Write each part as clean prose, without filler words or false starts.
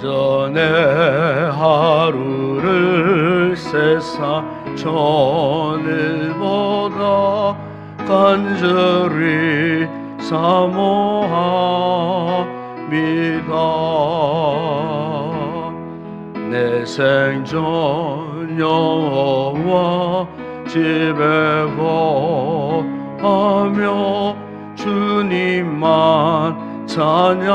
먼저 내 하루를 세상 전일보다 간절히 사모합니다. 내 생전 여호와 집에 거하며 주님만 찬양하리라.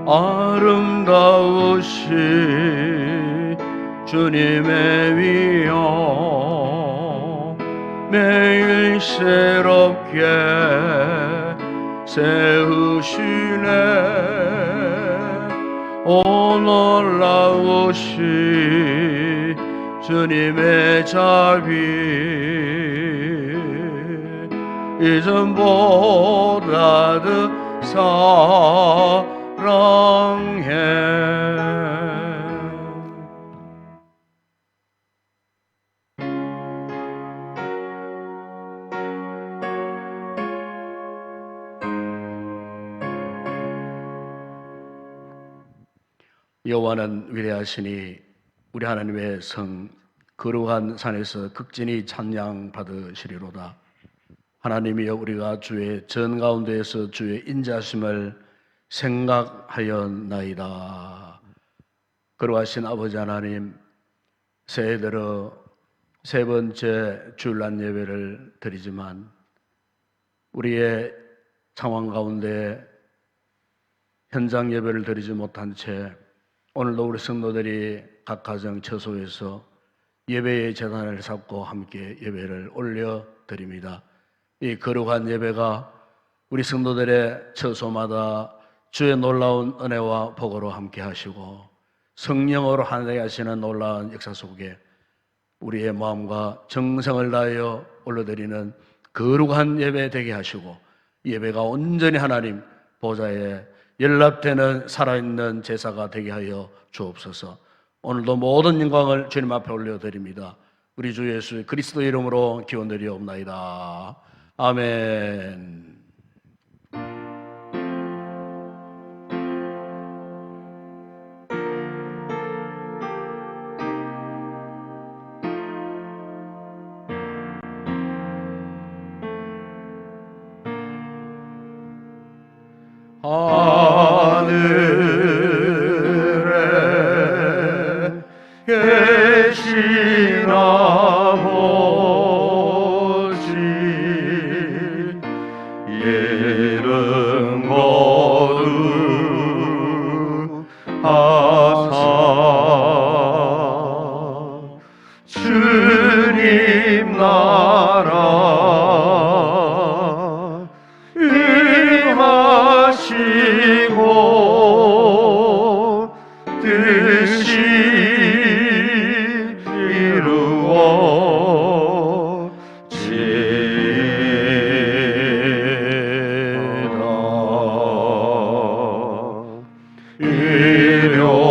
아름다우신 주님의 위엄 매일 새롭게 세우시네. 오 놀라우신 주님의 자비 이전보다 더 사랑해. 여호와는 위대하시니 우리 하나님의 성 거룩한 산에서 극진히 찬양 받으시리로다. 하나님이여, 우리가 주의 전 가운데에서 주의 인자심을 생각하였나이다. 거룩하신 아버지 하나님, 새해 들어 세 번째 주일날 예배를 드리지만 우리의 상황 가운데 현장 예배를 드리지 못한 채 오늘도 우리 성도들이 각 가정 처소에서 예배의 제단을 쌓고 함께 예배를 올려드립니다. 이 거룩한 예배가 우리 성도들의 처소마다 주의 놀라운 은혜와 복으로 함께 하시고 성령으로 하나님 하시는 놀라운 역사 속에 우리의 마음과 정성을 다하여 올려드리는 거룩한 예배 되게 하시고 예배가 온전히 하나님 보좌에 연락되는 살아있는 제사가 되게 하여 주옵소서. 오늘도 모든 영광을 주님 앞에 올려드립니다. 우리 주 예수 그리스도 이름으로 기원드리옵나이다. 아멘. 하늘에 계신 아버지 이름 거룩하사 주님 나라 임하시고 뜻이 이루어지다.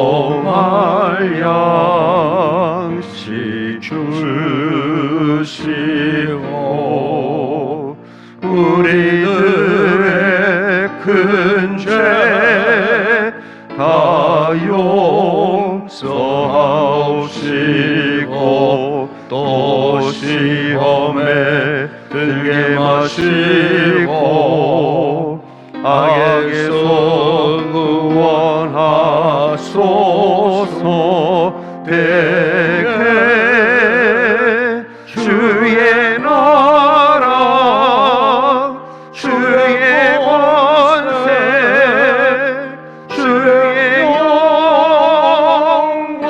일용할 양식 주시고 우리들의 큰 죄 다 용서하시고 또 시험에 들게 마시고 악에게서 구원하소서. 되게 주의 나라 주의 권세 주의 영광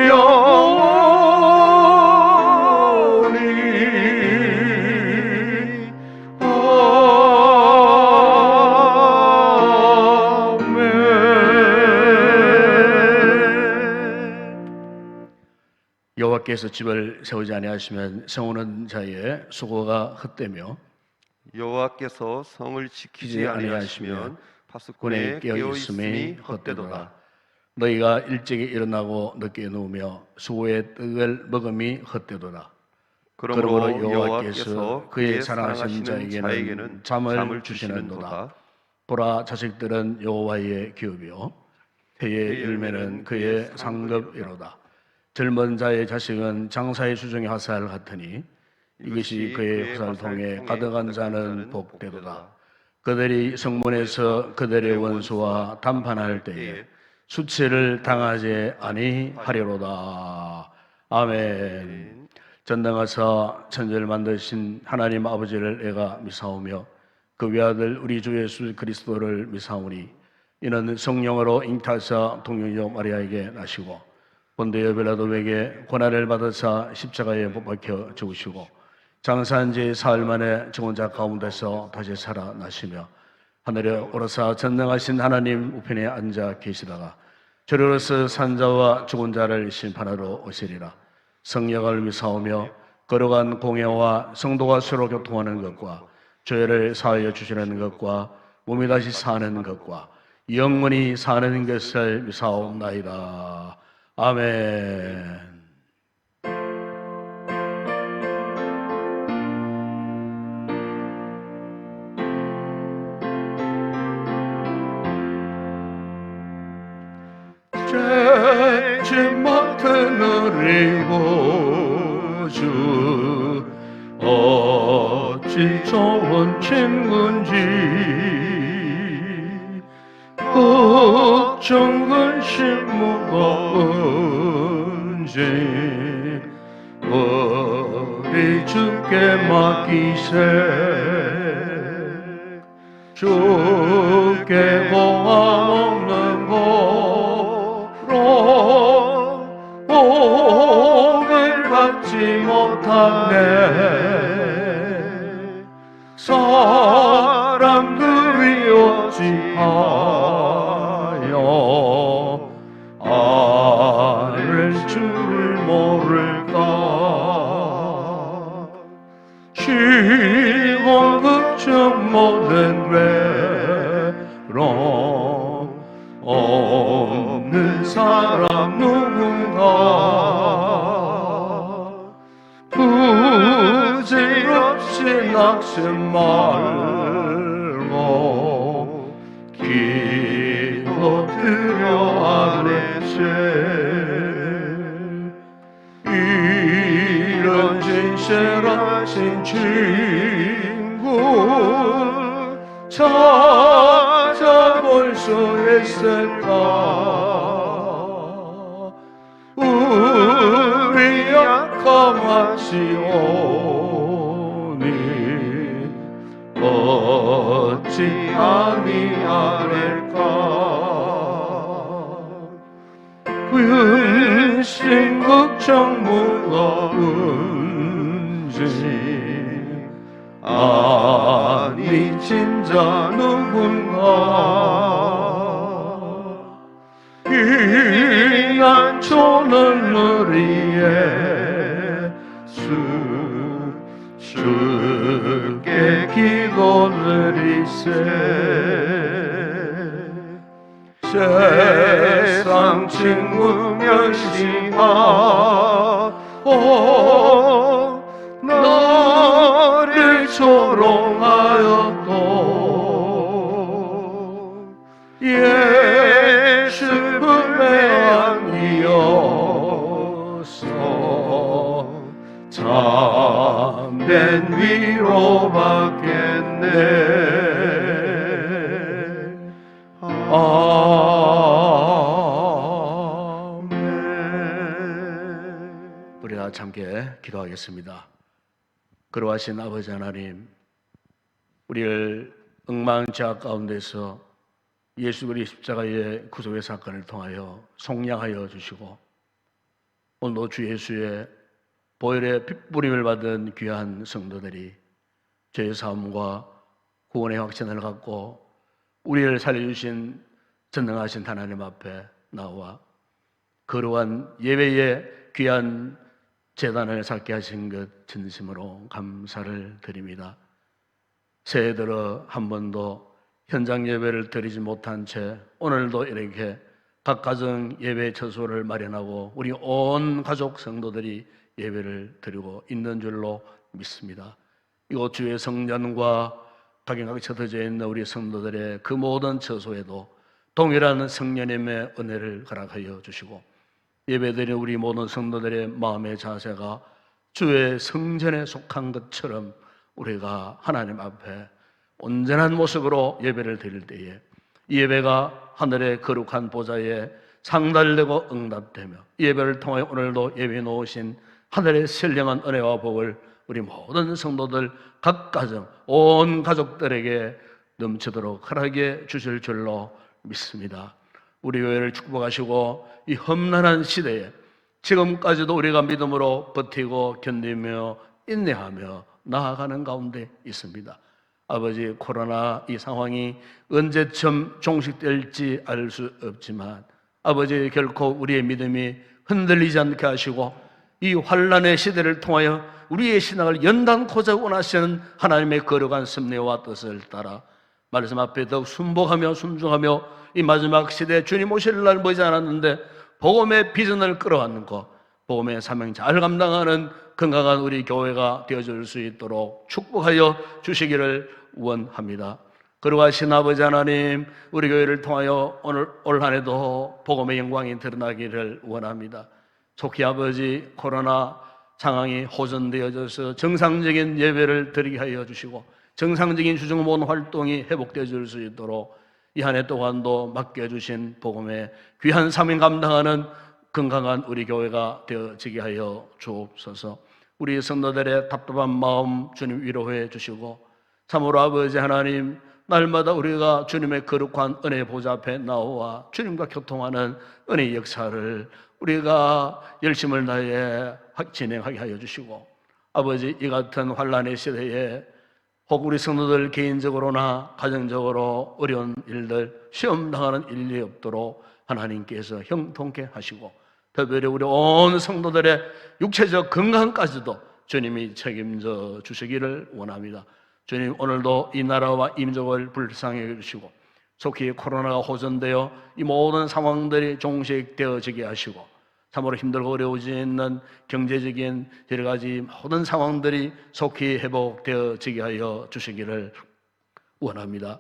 영원히 여호와께서 집을 세우지 아니하시면 세우는 자의 수고가 헛되며 여호와께서 성을 지키지 아니하시면 파수꾼의 깨어있음이 헛되도다. 너희가 일찍이 일어나고 늦게 누우며 수고의 떡을 먹음이 헛되도다. 그러므로 여호와께서 그의 사랑하신 자에게는 잠을 주시는도다. 보라, 자식들은 여호와의 기업이요 해의 열매는 그의 상급이로다. 젊은 자의 자식은 장사의 수중의 화살 같으니 이것이 그의 화살통에 가득한 자는 복되도다. 그들이 성문에서 그들의 원수와 담판할 때에 수치를 당하지 아니하리로다. 아멘. 전능하사 천지를 만드신 하나님 아버지를 내가 미사오며 그 외아들 우리 주 예수 그리스도를 미사오니 이는 성령으로 잉타하사 동정녀 마리아에게 나시고 본디오 빌라도에게 고난을 받으사 십자가에 못 박혀 죽으시고 장사한 지 사흘 만에 죽은 자 가운데서 다시 살아나시며 하늘에 오르사 전능하신 하나님 우편에 앉아 계시다가 저리로서 산자와 죽은 자를 심판하러 오시리라. 성령을 미사오며 거룩한 공예와 성도가 서로 교통하는 것과 죄를 사하여 주시는 것과 몸이 다시 사는 것과 영원히 사는 것을 미사옵나이다. 아멘. 죄짐 맡은 우리 구주 어찌 좋은 친구인지 걱정 근심 무거운지 우리 주께 맡기세. 주께 공함 없는 고로 복을 받지 못하네. 사람들이 어찌하여 아를 줄을 모를까. 시험 걱정 모든 괴로움 없는 사람 누군가. 부질없이 낙심 말고 기도 드려 아뢰세. 이런 진실하신 친구 찾아볼 수 있을까. 우리 약함하시오니 어찌 아니하릴까. 근심 걱정 무거운지 아니 진짜 누군가. 이난 초는 우리의 주께 기도를 이세. 세상 친구 멸시하고 나를 조롱하여도 예수 불의 아니어서 참된 위로받겠네. 아멘. 우리 다 함께 기도하겠습니다. 그러하신 아버지 하나님, 우리를 엉망자 가운데서 예수 그리스도 십자가의 구속의 사건을 통하여 속량하여 주시고 오늘도 주 예수의 보혈의 핏부림을 받은 귀한 성도들이 죄의 사함과 구원의 확신을 갖고 우리를 살려주신 전능하신 하나님 앞에 나와 거룩한 예배의 귀한 제단을 쌓게 하신 것 진심으로 감사를 드립니다. 새해 들어 한 번도 현장 예배를 드리지 못한 채 오늘도 이렇게 각 가정 예배 처소를 마련하고 우리 온 가족 성도들이 예배를 드리고 있는 줄로 믿습니다. 이곳 주의 성전과 각양각 흩어져 있는 우리 성도들의 그 모든 처소에도 동일한 성령님의 은혜를 허락하여 주시고, 예배드리는 우리 모든 성도들의 마음의 자세가 주의 성전에 속한 것처럼 우리가 하나님 앞에 온전한 모습으로 예배를 드릴 때에 이 예배가 하늘의 거룩한 보좌에 상달되고 응답되며, 예배를 통하여 오늘도 예배 놓으신 하늘의 선량한 은혜와 복을 우리 모든 성도들 각 가정 온 가족들에게 넘치도록 허락해 주실 줄로 믿습니다. 우리 교회를 축복하시고 이 험난한 시대에 지금까지도 우리가 믿음으로 버티고 견디며 인내하며 나아가는 가운데 있습니다. 아버지, 코로나 이 상황이 언제쯤 종식될지 알 수 없지만 아버지, 결코 우리의 믿음이 흔들리지 않게 하시고 이 환난의 시대를 통하여 우리의 신앙을 연단코자 원하시는 하나님의 거룩한 섭리와 뜻을 따라 말씀 앞에 더욱 순복하며 순종하며 이 마지막 시대에 주님 오실 날 머지 않았는데 복음의 비전을 끌어안고 복음의 사명 잘 감당하는 건강한 우리 교회가 되어줄 수 있도록 축복하여 주시기를 원합니다. 거룩하신 아버지 하나님, 우리 교회를 통하여 오늘 올 한 해도 복음의 영광이 드러나기를 원합니다. 속히 아버지, 코로나 상황이 호전되어져서 정상적인 예배를 드리게 하여 주시고 정상적인 주중 모든 활동이 회복되어 줄 수 있도록 이 한 해 동안도 맡겨주신 복음의 귀한 사명 감당하는 건강한 우리 교회가 되어지게 하여 주옵소서. 우리 성도들의 답답한 마음 주님 위로해 주시고, 참으로 아버지 하나님, 날마다 우리가 주님의 거룩한 은혜 보좌 앞에 나와 주님과 교통하는 은혜 역사를 우리가 열심을 다해 진행하게 하여 주시고, 아버지, 이 같은 환난의 시대에 혹 우리 성도들 개인적으로나 가정적으로 어려운 일들, 시험 당하는 일이 없도록 하나님께서 형통케 하시고, 특별히 우리 온 성도들의 육체적 건강까지도 주님이 책임져 주시기를 원합니다. 주님, 오늘도 이 나라와 민족을 불쌍히 여기시고 속히 코로나가 호전되어 이 모든 상황들이 종식되어지게 하시고, 참으로 힘들고 어려워지는 경제적인 여러 가지 모든 상황들이 속히 회복되어지게 하여 주시기를 원합니다.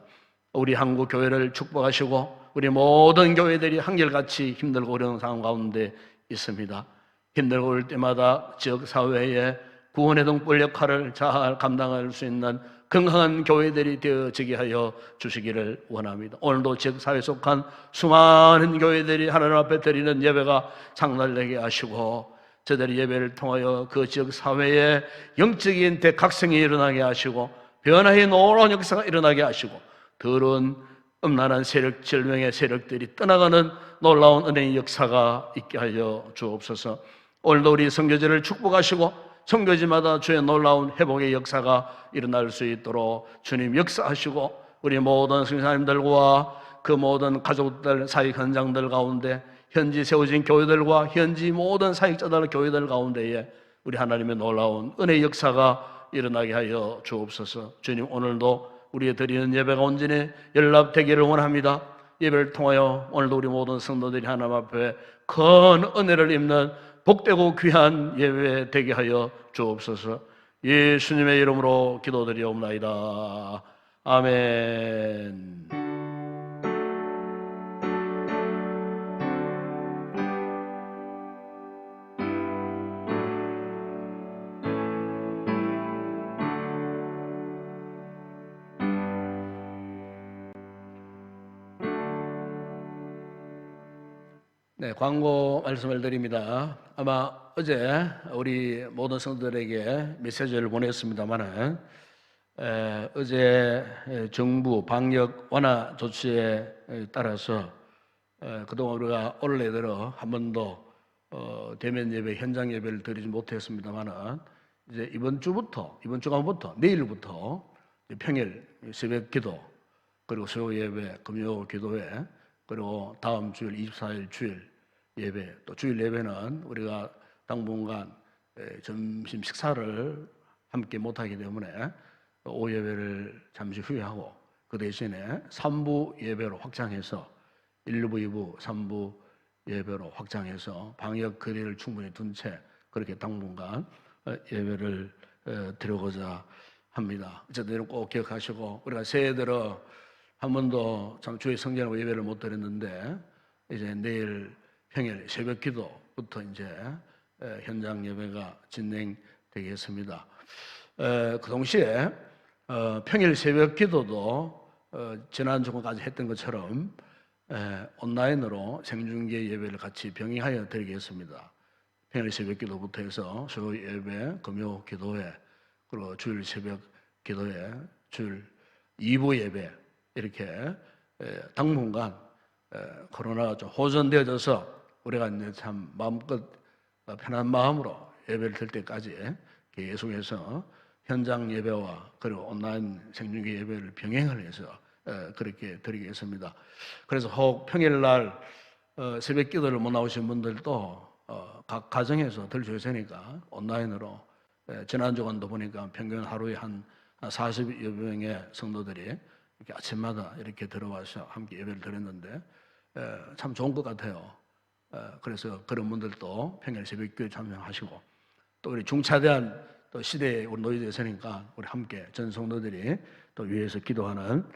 우리 한국 교회를 축복하시고 우리 모든 교회들이 한결같이 힘들고 어려운 상황 가운데 있습니다. 힘들고 어려울 때마다 지역사회에 구원의 등불 역할을 잘 감당할 수 있는 건강한 교회들이 되어지게 하여 주시기를 원합니다. 오늘도 지역사회에 속한 수많은 교회들이 하나님 앞에 드리는 예배가 상달되게 하시고, 저들의 예배를 통하여 그 지역사회에 영적인 대각성이 일어나게 하시고 변화의 놀라운 역사가 일어나게 하시고 더러운 음란한 세력, 절명의 세력들이 떠나가는 놀라운 은혜의 역사가 있게 하여 주옵소서. 오늘도 우리 선교제를 축복하시고 선교지마다 주의 놀라운 회복의 역사가 일어날 수 있도록 주님 역사하시고, 우리 모든 선교사님들과 그 모든 가족들, 사역 현장들 가운데 현지 세워진 교회들과 현지 모든 사역자들 교회들 가운데에 우리 하나님의 놀라운 은혜의 역사가 일어나게 하여 주옵소서. 주님, 오늘도 우리의 드리는 예배가 온전히 연락되기를 원합니다. 예배를 통하여 오늘도 우리 모든 성도들이 하나님 앞에 큰 은혜를 입는 복되고 귀한 예배 되게 하여 주옵소서. 예수님의 이름으로 기도드리옵나이다. 아멘. 네, 광고 말씀을 드립니다. 아마 어제 우리 모든 성도들에게 메시지를 보냈습니다만, 어제 정부 방역 완화 조치에 따라서 그동안 우리가 올해 들어 한 번도 대면 예배, 현장 예배를 드리지 못했습니다만, 이제 이번 주간부터 내일부터 평일 새벽 기도, 그리고 수요 예배, 금요 기도회, 그리고 다음 주일 24일 주일 예배, 또 주일 예배는 우리가 당분간 점심 식사를 함께 못하기 때문에 오후 예배를 잠시 후에 하고, 그 대신에 3부 예배로 확장해서 1부, 2부, 3부 예배로 확장해서 방역 거리를 충분히 둔 채 그렇게 당분간 예배를 드리고자 합니다. 어쨌든 꼭 기억하시고, 우리가 새해 들어 한 번도 참 주의 성전하고 예배를 못 드렸는데, 이제 내일 평일 새벽 기도부터 이제 현장 예배가 진행되겠습니다. 그 동시에 평일 새벽 기도도 지난 주까지 했던 것처럼 온라인으로 생중계 예배를 같이 병행하여 드리겠습니다. 평일 새벽 기도부터 해서 수요 예배, 금요 기도회, 그리고 주일 새벽 기도회, 주일 2부 예배, 이렇게 당분간 코로나가 좀 호전되어져서 우리가 이제 참 마음껏 편한 마음으로 예배를 드릴 때까지 계속해서 현장 예배와 그리고 온라인 생중계 예배를 병행을 해서 그렇게 드리겠습니다. 그래서 혹 평일날 새벽 기도를 못 나오신 분들도 각 가정에서 들 수 있으니까 온라인으로 지난주간도 보니까 평균 하루에 한 40여 명의 성도들이 이렇게 아침마다 이렇게 들어와서 함께 예배를 드렸는데 참 좋은 것 같아요. 그래서 그런 분들도 평일 새벽 기도에 참여하시고, 또 우리 중차대한 또 시대에 우리 놓여져 있으니까 우리 함께 전 성도들이 또 위에서 기도하는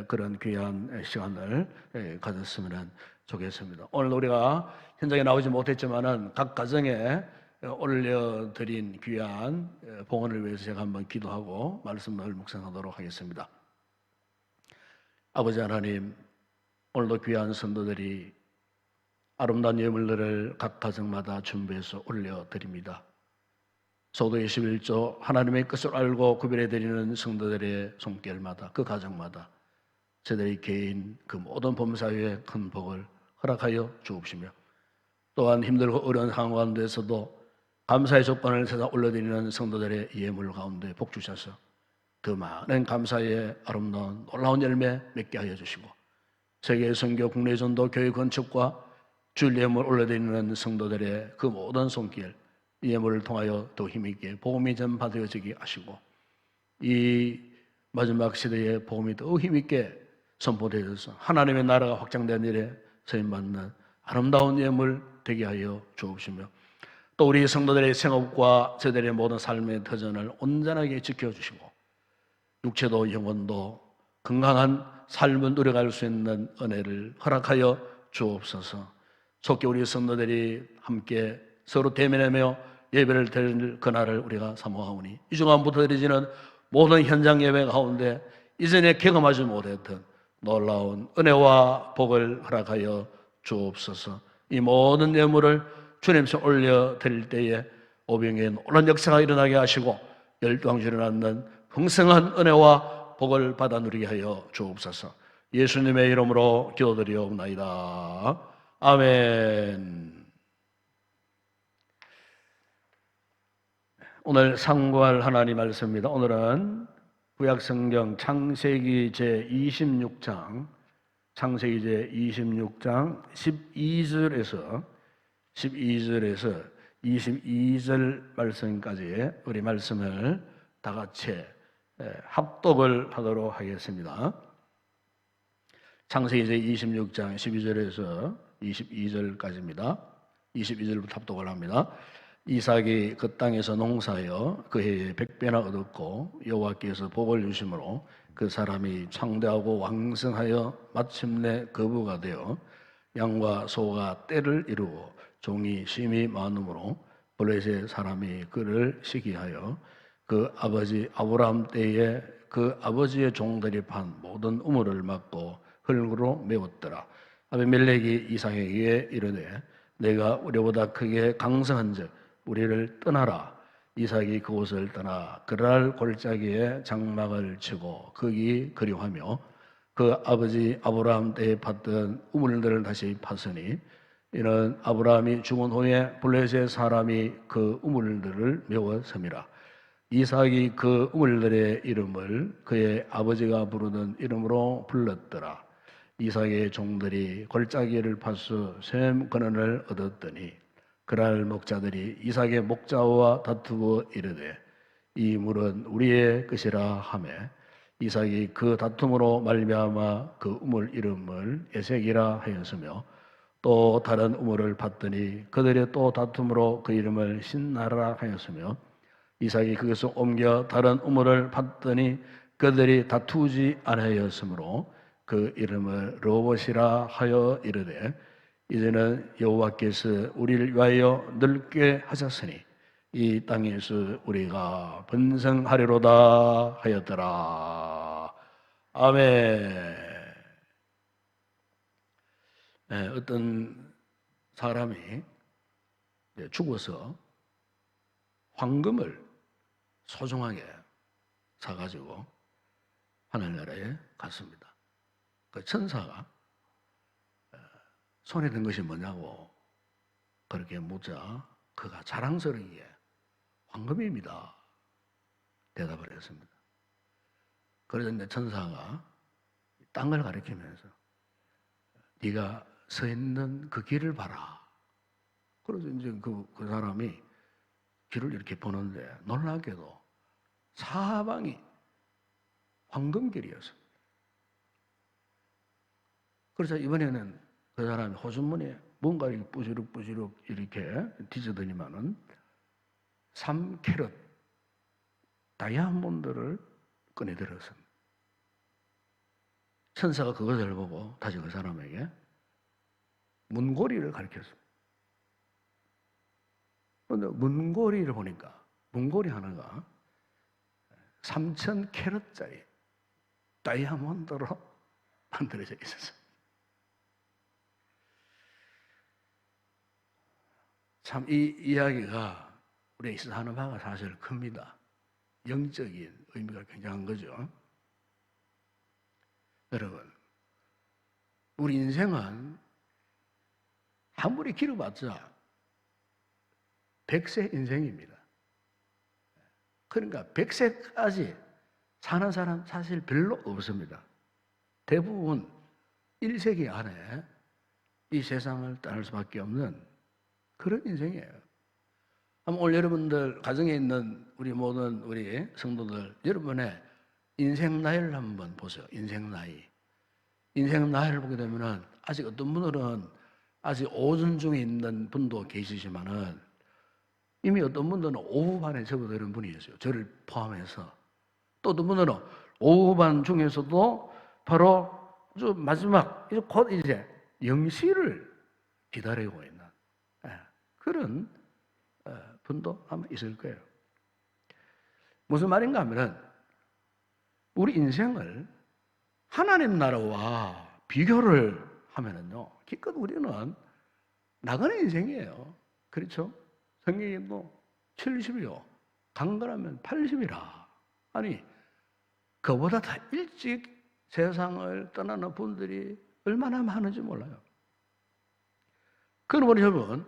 그런 귀한 시간을 가졌으면 좋겠습니다. 오늘 우리가 현장에 나오지 못했지만은 각 가정에 올려드린 귀한 봉헌을 위해서 제가 한번 기도하고 말씀을 묵상하도록 하겠습니다. 아버지 하나님, 오늘도 귀한 성도들이 아름다운 예물들을 각 가정마다 준비해서 올려드립니다. 소도 21조 하나님의 뜻을 알고 구별해드리는 성도들의 손길마다, 그 가정마다 저들의 개인 그 모든 범사에 큰 복을 허락하여 주옵시며, 또한 힘들고 어려운 상황 가운데서도 감사의 조건을 찾아 올려드리는 성도들의 예물 가운데 복 주셔서 그 많은 감사의 아름다운 놀라운 열매 맺게 하여 주시고, 세계 선교 국내 전도 교회 건축과 주일 예물 올려드리는 성도들의 그 모든 손길, 예물을 통하여 더 힘있게 복음이 전파되어지게 하시고, 이 마지막 시대에 복음이 더 힘있게 선포되어서 하나님의 나라가 확장된 일에 서임받는 아름다운 예물 되게 하여 주옵시며, 또 우리 성도들의 생업과 저들의 모든 삶의 터전을 온전하게 지켜주시고, 육체도 영혼도 건강한 삶을 누려갈 수 있는 은혜를 허락하여 주옵소서. 속히 우리 성도들이 함께 서로 대면하며 예배를 드릴 그날을 우리가 사모하오니, 이 주간부터 드리지는 모든 현장 예배 가운데 이전에 경험하지 못했던 놀라운 은혜와 복을 허락하여 주옵소서. 이 모든 예물을 주님께 올려드릴 때에 오병의 놀라운 역사가 일어나게 하시고 열방주 일어나는 풍성한 은혜와 복을 받아 누리게 하여 주옵소서. 예수님의 이름으로 기도드리옵나이다. 아멘. 오늘 상고할 하나님 말씀입니다. 오늘은 구약성경 창세기 제26장 12절에서 22절 말씀까지 우리 말씀을 다 같이 합독을 하도록 하겠습니다. 창세기 제26장 12절에서 22절까지입니다. 22절부터 합독을 합니다. 이삭이 그 땅에서 농사하여 그 해에 100배나 얻었고 여호와께서 복을 주심으로 그 사람이 창대하고 왕성하여 마침내 거부가 되어 양과 소가 떼를 이루고 종이 심히 많음으로 블레셋 사람이 그를 시기하여 그 아버지 아브라함 때에 그 아버지의 종들이 판 모든 우물을 막고 흙으로 메웠더라. 아비멜렉이 이삭에게 이르되 내가 우리보다 크게 강성한즉 우리를 떠나라. 이삭이 그곳을 떠나 그랄 골짜기에 장막을 치고 거기 거류하며 그 아버지 아브라함 때에 팠던 우물들을 다시 팠으니 이는 아브라함이 죽은 후에 블레셋 사람이 그 우물들을 메웠음이라. 이삭이 그 우물들의 이름을 그의 아버지가 부르던 이름으로 불렀더라. 이삭의 종들이 골짜기를 파서 샘 근원을 얻었더니 그랄 목자들이 이삭의 목자와 다투고 이르되 이 물은 우리의 것이라 하매 이삭이 그 다툼으로 말미암아 그 우물 이름을 에색이라 하였으며 또 다른 우물을 팠더니 그들이 또 다툼으로 그 이름을 신나라 하였으며 이삭이 그것을 옮겨 다른 우물을 팠더니 그들이 다투지 아니하였으므로 그 이름을 르호봇이라 하여 이르되 이제는 여호와께서 우리를 위하여 늙게 하셨으니 이 땅에서 우리가 번성하리로다 하였더라. 아멘. 네, 어떤 사람이 죽어서 황금을 소중하게 사가지고 하늘나라에 갔습니다. 그 천사가 손에 든 것이 뭐냐고 그렇게 묻자 그가 자랑스럽게 황금입니다 대답을 했습니다. 그래서 이제 천사가 땅을 가리키면서 네가 서 있는 그 길을 봐라. 그래서 이제 그 사람이 길을 이렇게 보는데 놀랍게도 사방이 황금길이었습니다. 그래서 이번에는 그 사람이 호주머니에 뭔가 이렇게 뿌시룩뿌시룩 이렇게 뒤져더니만은 3캐럿 다이아몬드를 꺼내들었습니다. 천사가 그것을 보고 다시 그 사람에게 문고리를 가르쳤습니다. 그런데 문고리를 보니까 문고리 하나가 3,000캐럿짜리 다이아몬드로 만들어져 있었어요. 참 이 이야기가 우리에 있어서 하는 바가 사실 큽니다. 영적인 의미가 굉장한 거죠. 여러분, 우리 인생은 아무리 길어봤자 100세 인생입니다. 그러니까 100세까지 사는 사람 사실 별로 없습니다. 대부분 1세기 안에 이 세상을 떠날 수밖에 없는 그런 인생이에요. 오늘 여러분들 가정에 있는 우리 모든 우리 성도들 여러분의 인생 나이를 한번 보세요. 인생 나이. 인생 나이를 보게 되면은 아직 어떤 분들은 아직 오전 중에 있는 분도 계시지만은 이미 어떤 분들은 오후 반에 접어드는 분이 있어요. 저를 포함해서. 또 어떤 분들은 오후 반 중에서도 바로 마지막 곧 이제 영시를 기다리고 있는 그런 분도 아마 있을 거예요. 무슨 말인가 하면은 우리 인생을 하나님 나라와 비교를 하면은요, 기껏 우리는 나그네 인생이에요. 그렇죠? 성경에도 70이요. 강건하면 80이라. 아니, 그보다 더 일찍 세상을 떠나는 분들이 얼마나 많은지 몰라요. 그러므로 여러분,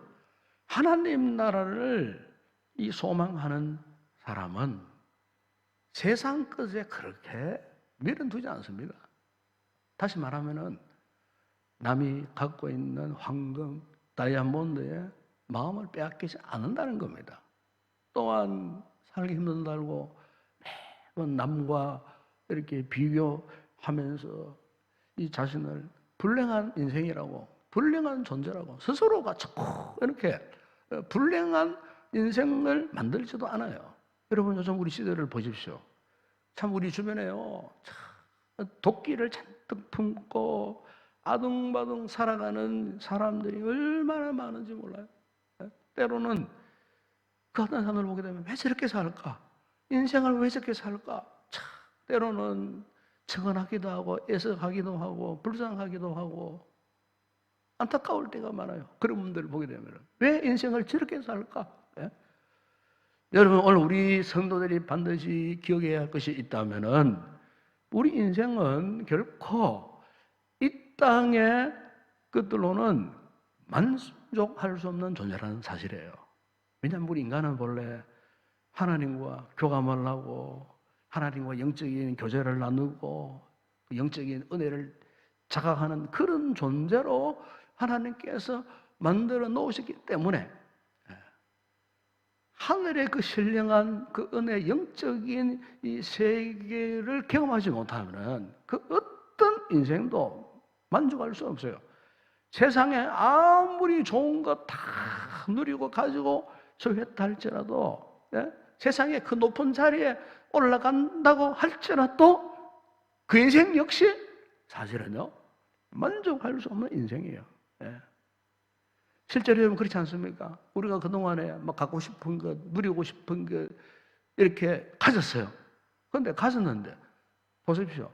하나님 나라를 이 소망하는 사람은 세상 것에 그렇게 미련두지 않습니다. 다시 말하면은 남이 갖고 있는 황금, 다이아몬드에 마음을 빼앗기지 않는다는 겁니다. 또한 살기 힘들다고 매번 남과 이렇게 비교하면서 이 자신을 불행한 인생이라고, 불행한 존재라고 스스로가 자꾸 이렇게 불행한 인생을 만들지도 않아요. 여러분 요즘 우리 시대를 보십시오. 참 우리 주변에요, 참 도끼를 잔뜩 품고 아둥바둥 살아가는 사람들이 얼마나 많은지 몰라요. 때로는 그 어떤 사람을 보게 되면 왜 저렇게 살까? 인생을 왜 저렇게 살까? 참 때로는 측은하기도 하고 애석하기도 하고 불쌍하기도 하고 안타까울 때가 많아요. 그런 분들을 보게 되면 왜 인생을 저렇게 살까? 예? 여러분 오늘 우리 성도들이 반드시 기억해야 할 것이 있다면은 우리 인생은 결코 이 땅의 것들로는 만족할 수 없는 존재라는 사실이에요. 왜냐하면 우리 인간은 본래 하나님과 교감을 하고 하나님과 영적인 교제를 나누고 영적인 은혜를 자각하는 그런 존재로 하나님께서 만들어 놓으셨기 때문에 하늘의 그 신령한 그 은혜 영적인 이 세계를 경험하지 못하면 그 어떤 인생도 만족할 수 없어요. 세상에 아무리 좋은 거 다 누리고 가지고 소유했다 할지라도, 예? 세상에 그 높은 자리에 올라간다고 할지라도 그 인생 역시 사실은요, 만족할 수 없는 인생이에요. 예. 실제로 여러분 그렇지 않습니까? 우리가 그동안에 막 갖고 싶은 것, 누리고 싶은 것 이렇게 가졌어요. 그런데 가졌는데 보십시오.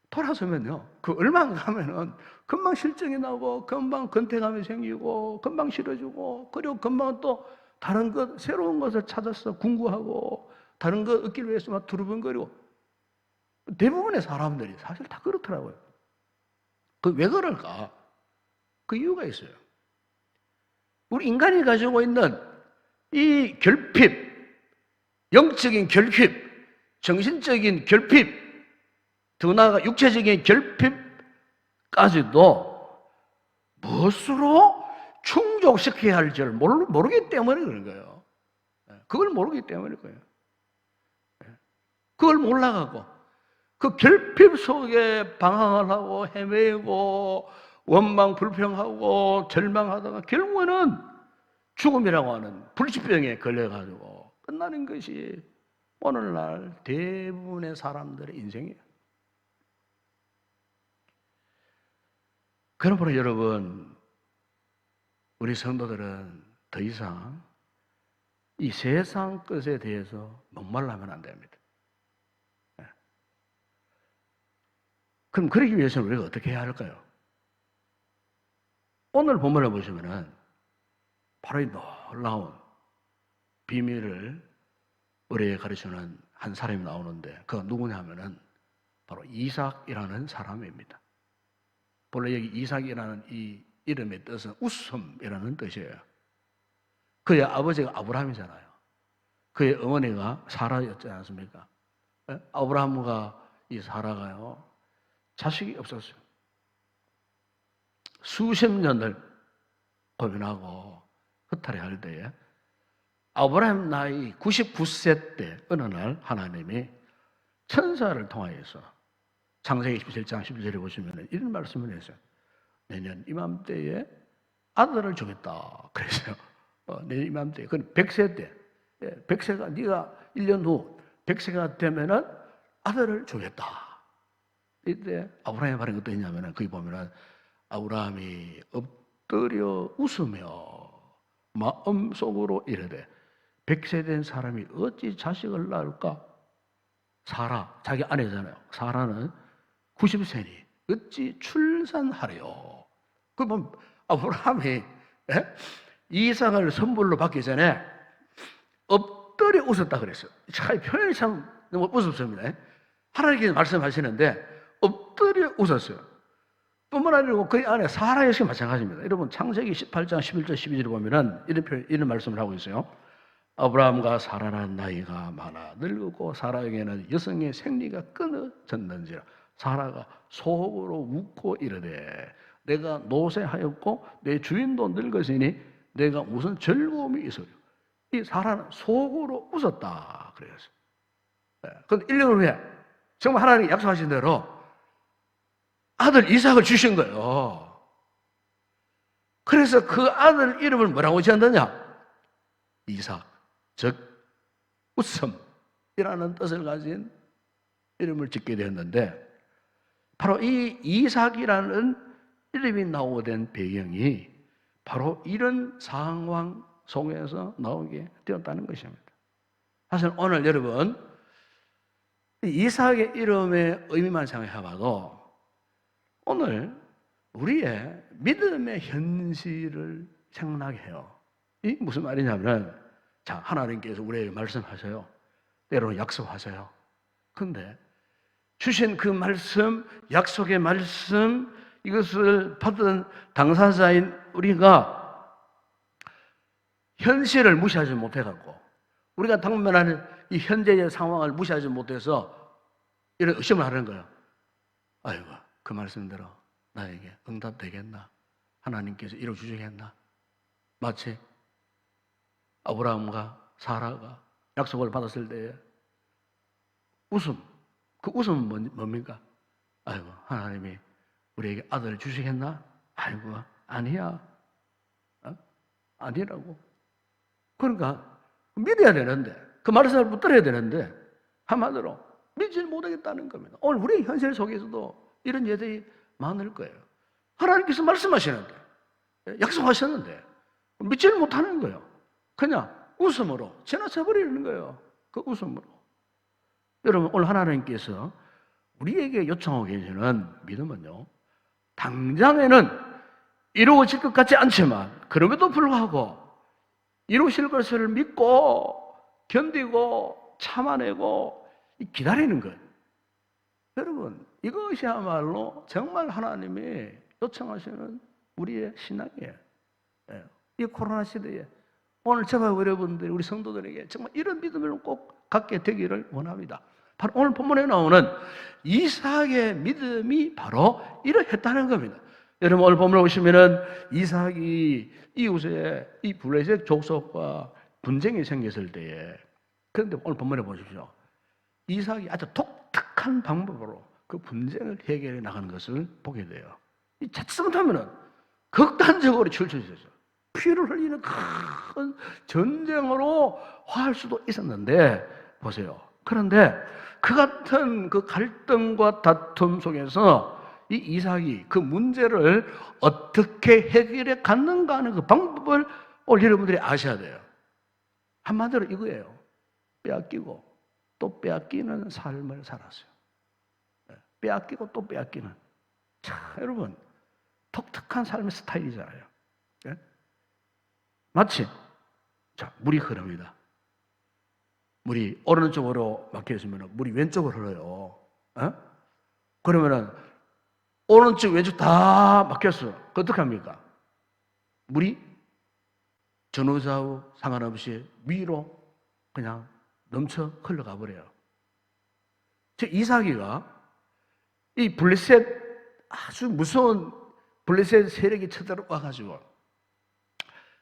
돌아서면요, 그 얼마 안 가면은 금방 실증이 나고, 금방 건태감이 생기고, 금방 싫어지고, 그리고 금방 또 다른 것, 새로운 것을 찾아서 궁구하고, 다른 것 얻기 위해서 막 두루번거리고. 대부분의 사람들이 사실 다 그렇더라고요. 그 왜 그럴까? 그 이유가 있어요. 우리 인간이 가지고 있는 이 결핍, 영적인 결핍, 정신적인 결핍, 더 나아가 육체적인 결핍까지도 무엇으로 충족시켜야 할지를 모르기 때문에 그런 거예요. 그걸 모르기 때문에 그래요. 그걸 몰라가고 그 결핍 속에 방황을 하고 헤매고 원망 불평하고 절망하다가 결국에는 죽음이라고 하는 불치병에 걸려가지고 끝나는 것이 오늘날 대부분의 사람들의 인생이에요. 그러므로 여러분, 우리 성도들은 더 이상 이 세상 것에 대해서 목말라면 안 됩니다. 그럼 그러기 위해서는 우리가 어떻게 해야 할까요? 오늘 본문을 보시면은 바로 이 놀라운 비밀을 우리에게 가르치는 한 사람이 나오는데, 그가 누구냐 하면은 바로 이삭이라는 사람입니다. 본래 여기 이삭이라는 이 이름의 뜻은 웃음이라는 뜻이에요. 그의 아버지가 아브라함이잖아요. 그의 어머니가 사라였지 않습니까? 아브라함과 이 사라가요, 자식이 없었어요. 수십 년을 고민하고 허탈해할 때에 아브라함 나이 99세 때 어느 날 하나님이 천사를 통하여서 창세기 17장 11절에 보시면 이런 말씀을 했어요. 내년 이맘때에 아들을 주겠다 그랬어요. 내년 이맘때에, 그건 100세 때, 100세가 네가 1년 후 100세가 되면은 아들을 주겠다. 이때 아브라함이 말한 것도 있냐면은 거기 보면은 아브라함이 엎드려 웃으며 마음속으로 이르되 100세 된 사람이 어찌 자식을 낳을까? 사라, 자기 아내잖아요. 사라는 90세니 어찌 출산하려? 그러면 아브라함이 이삭을 선물로 받기 전에 엎드려 웃었다 그랬어요. 참 표현이 참 너무 우습습니다. 하나님께서 말씀하시는데 엎드려 웃었어요. 뿐만 아니고 그 안에 사라 역시 마찬가지입니다. 여러분 창세기 18장 11절 12절에 보면은 이런 말씀을 하고 있어요. 아브라함과 사라는 나이가 많아 늙고 사라에게는 여성의 생리가 끊어졌는지라 사라가 속으로 웃고 이르되 내가 노쇠하였고 내 주인도 늙었으니 내가 무슨 즐거움이 있어요. 이 사라는 속으로 웃었다 그랬어요. 그런데 1년 후에 정말 하나님이 약속하신 대로 아들 이삭을 주신 거예요. 그래서 그 아들 이름을 뭐라고 지었느냐? 이삭, 즉 웃음이라는 뜻을 가진 이름을 짓게 되었는데, 바로 이 이삭이라는 이름이 나오게 된 배경이 바로 이런 상황 속에서 나오게 되었다는 것입니다. 사실 오늘 여러분 이삭의 이름의 의미만 생각해봐도 오늘 우리의 믿음의 현실을 생각나게 해요. 이 무슨 말이냐면, 자, 하나님께서 우리에게 말씀하세요. 때로는 약속하세요. 근데 주신 그 말씀, 약속의 말씀, 이것을 받은 당사자인 우리가 현실을 무시하지 못해갖고, 우리가 당면하는 이 현재의 상황을 무시하지 못해서 이런 의심을 하는 거예요. 아이고, 그 말씀대로 나에게 응답되겠나? 하나님께서 이루어주시겠나? 마치 아브라함과 사라가 약속을 받았을 때에 웃음, 그 웃음은 뭡니까? 아이고, 하나님이 우리에게 아들을 주시겠나? 아이고, 아니야. 아니라고. 그러니까 믿어야 되는데, 그 말씀을 붙들어야 되는데, 한마디로 믿지 못하겠다는 겁니다. 오늘 우리 현실 속에서도 이런 예들이 많을 거예요. 하나님께서 말씀하시는데, 약속하셨는데 믿지를 못하는 거예요. 그냥 웃음으로 지나쳐버리는 거예요. 그 웃음으로. 여러분, 오늘 하나님께서 우리에게 요청하고 계시는 믿음은요, 당장에는 이루어질 것 같지 않지만 그럼에도 불구하고 이루실 것을 믿고 견디고 참아내고 기다리는 거예요. 여러분, 이것이야말로 정말 하나님이 요청하시는 우리의 신앙이에요. 이 코로나 시대에 오늘 저와 여러분들, 우리 성도들에게 정말 이런 믿음을 꼭 갖게 되기를 원합니다. 바로 오늘 본문에 나오는 이삭의 믿음이 바로 이러했다는 겁니다. 여러분, 오늘 본문을 보시면은 이삭이 이웃의 이 블레셋 족속과 분쟁이 생겼을 때에, 그런데 오늘 본문에 보십시오. 이삭이 아주 독특한 방법으로 그 분쟁을 해결해 나가는 것을 보게 돼요. 이 자칫하면은 극단적으로 치우쳐졌어요. 피를 흘리는 큰 전쟁으로 화할 수도 있었는데, 보세요. 그런데 그 같은 그 갈등과 다툼 속에서 이 이삭이 그 문제를 어떻게 해결해 갔는가 하는 그 방법을 오늘 여러분들이 아셔야 돼요. 한마디로 이거예요. 빼앗기고 또 빼앗기는 삶을 살았어요. 빼앗기고 또 빼앗기는. 자, 여러분, 독특한 삶의 스타일이잖아요. 마치, 자, 물이 흐릅니다. 물이 오른쪽으로 막혀 있으면 물이 왼쪽으로 흘러요. 그러면은 오른쪽 왼쪽 다 막혔어. 어떻게 합니까? 물이 전후좌우 상관없이 위로 그냥 넘쳐 흘러가 버려요. 즉 이삭이가 이 블레셋, 아주 무서운 블레셋 세력이 쳐들어와 가지고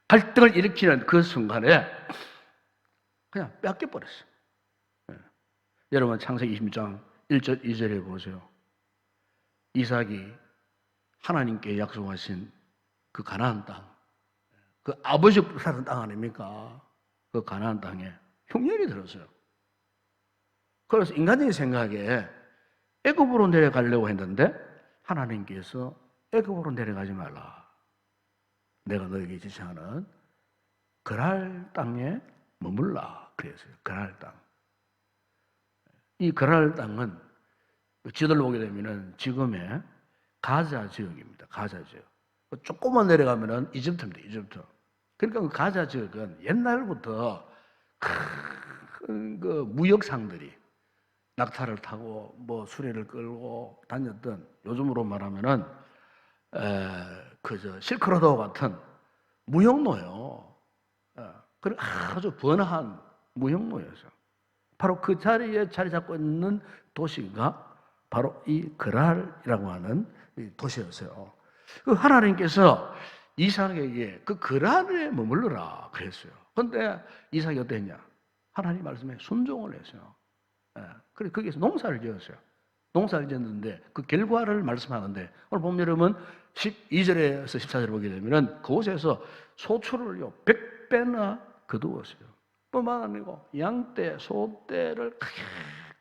갈등을 일으키는 그 순간에 그냥 뺏겨버렸어요. 여러분, 창세기 26장 1절 2절에 보세요. 이삭이 하나님께 약속하신 그 가나안 땅, 그 아버지 사는 땅 아닙니까? 그 가나안 땅에 흉년이 들었어요. 그래서 인간적인 생각에 애굽으로 내려가려고 했는데 하나님께서 애굽으로 내려가지 말라. 내가 너에게 지시하는 그랄 땅에 머물라 그랬어요. 그랄 땅. 이 그랄 땅은 지도를 보게 되면은 지금의 가자 지역입니다. 가자 지역. 조금만 내려가면은 이집트입니다. 이집트. 그러니까 그 가자 지역은 옛날부터 큰 그 무역상들이 낙타를 타고 뭐 수레를 끌고 다녔던, 요즘으로 말하면은 그저 실크로드 같은 무역로요. 그리고 아주 번화한 무역로였어요. 바로 그 자리에 자리 잡고 있는 도시가 바로 이 그랄이라고 하는 도시였어요. 그 하나님께서 이삭에게 그 그랄에 머물러라 그랬어요. 그런데 이삭이 어땠냐? 하나님 말씀에 순종을 했어요. 그래서 거기에서 농사를 지었어요. 농사를 지었는데 그 결과를 말씀하는데, 오늘 보면 여러분 12절에서 14절을 보게 되면 그곳에서 소출을요 100배나 거두었어요. 뿐만 아니고 양떼, 소떼를 크게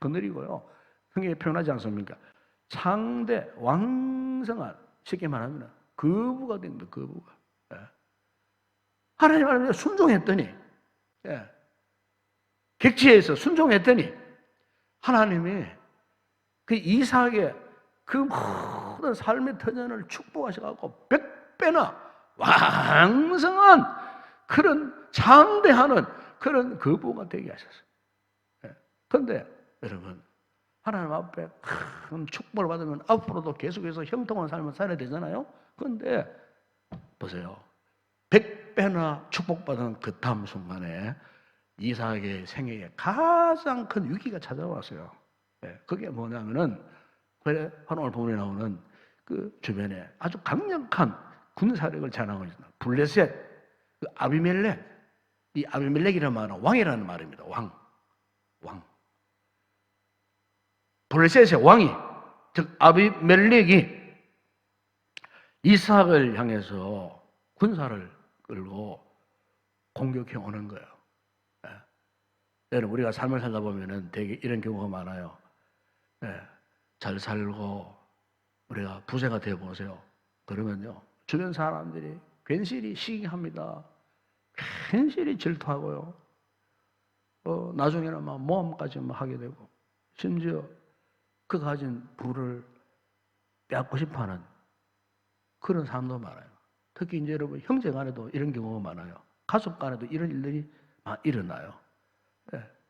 거느리고요. 성경에 표현하지 않습니까? 창대, 왕성한, 쉽게 말하면 거부가 됩니다. 거부가. 하나님 말씀에 순종했더니, 객지에서 순종했더니 하나님이 그 이삭의 그 모든 삶의 터전을 축복하셔갖고 100배나 왕성한 그런 장대하는 그런 거부가 되게 하셨어요. 그런데 여러분, 하나님 앞에 큰 축복을 받으면 앞으로도 계속해서 형통한 삶을 살아야 되잖아요. 그런데 보세요. 100배나 축복받은 그 다음 순간에 이삭의 생애에 가장 큰 위기가 찾아왔어요. 그게 뭐냐면은, 오늘 본문에 나오는 그 주변에 아주 강력한 군사력을 자랑하고 있습니다. 블레셋, 그 아비멜렉, 이 아비멜렉이라는 말은 왕이라는 말입니다. 왕. 블레셋의 왕이, 즉 아비멜렉이 이삭을 향해서 군사를 끌고 공격해 오는 거예요. 여러분, 우리가 삶을 살다 보면은 되게 이런 경우가 많아요. 잘 살고 우리가 부자가 되어 보세요. 그러면요, 주변 사람들이 괜시리 시기합니다. 괜시리 질투하고요. 나중에는 막 모함까지 막 하게 되고, 심지어 그 가진 부를 빼앗고 싶어하는 그런 사람도 많아요. 특히 이제 여러분 형제 간에도 이런 경우가 많아요. 가족 간에도 이런 일들이 막 일어나요.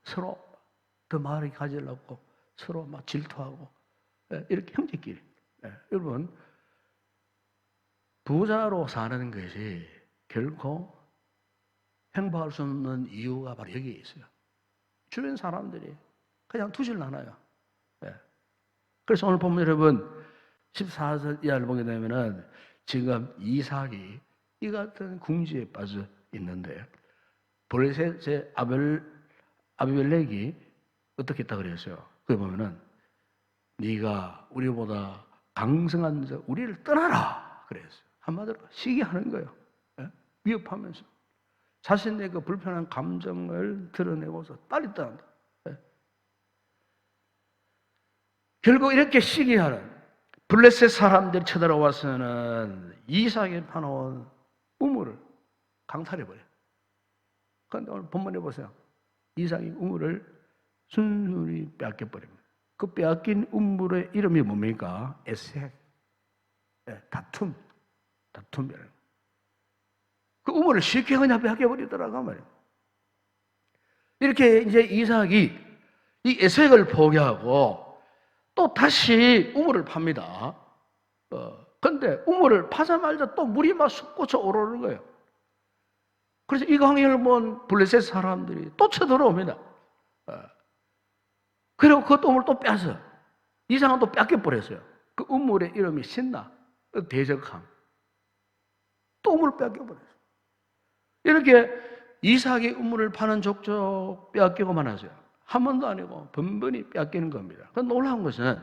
서로 더 많이 가지려고 서로 막 질투하고, 이렇게 형제끼리. 여러분, 부자로 사는 것이 결코 행복할 수 없는 이유가 바로 여기에 있어요. 주변 사람들이 그냥 두질 않아요. 그래서 오늘 보면 여러분 14절 이하를 보게 되면은 지금 이삭이 이 같은 궁지에 빠져 있는데, 블레셋의 아비멜렉이 어떻게 했다 그랬어요? 그게 보면은 네가 우리보다 강성한 자 우리를 떠나라 그랬어요. 한마디로 시기하는 거예요. 위협하면서 자신의 그 불편한 감정을 드러내고서 빨리 떠난다. 결국 이렇게 시기하는 블레셋 사람들이 쳐들어와서는 이삭이 파놓은 우물을 강탈해버려요. 그런데 오늘 본문에 보세요. 이삭이 우물을 순순히 빼앗겨버립니다. 그 빼앗긴 우물의 이름이 뭡니까? 에색. 다툼이에요. 그 우물을 쉽게 그냥 빼앗겨버리더라고 말이에요. 이렇게 이제 이삭이 이 에색을 포기하고 또 다시 우물을 팝니다. 근데 우물을 파자마자 또 물이 막 솟구쳐 오르는 거예요. 그래서 이 광경을 본 블레셋 사람들이 또 쳐들어옵니다. 그리고 그 우물을 또 빼앗어. 이삭은 또 뺏겨버렸어요. 그 우물의 이름이 신나, 대적함. 또 우물을 뺏겨버렸어요. 이렇게 이삭이 우물을 파는 족족 뺏기고만 하죠. 한 번도 아니고 번번이 뺏기는 겁니다. 그 놀라운 것은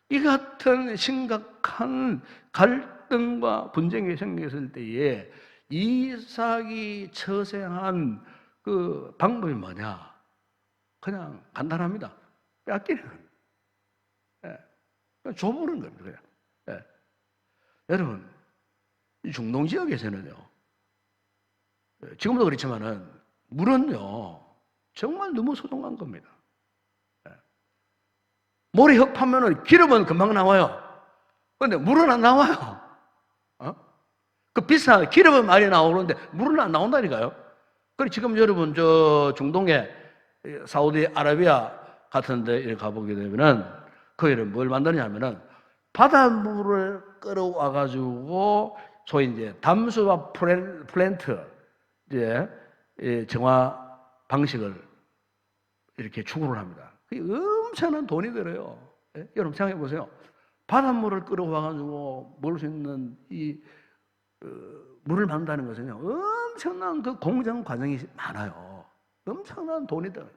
이 같은 심각한 갈등과 분쟁이 생겼을 때에 이삭이 처생한 그 방법이 뭐냐? 그냥 간단합니다. 뺏기는 겁니다. 줘보는 겁니다. 그냥. 여러분, 이 중동 지역에서는요, 지금도 그렇지만은 물은요 정말 너무 소중한 겁니다. 모래 흙 파면은 기름은 금방 나와요. 그런데 물은 안 나와요. 그 비싼 기름은 많이 나오는데 물은 안 나온다니까요. 그리고 지금 여러분 저 중동에 사우디아라비아 같은데 이렇게 가보게 되면은 거기는 뭘 만드냐면은 바닷물을 끌어와 가지고 소위 이제 담수와 플랜트 이제 정화 방식을 이렇게 추구를 합니다. 그게 엄청난 돈이 들어요. 여러분 생각해 보세요. 바닷물을 끌어와 가지고 먹을 수 있는 이 물을 만든다는 것은요 엄청난 그 공정 과정이 많아요. 엄청난 돈이 들어요.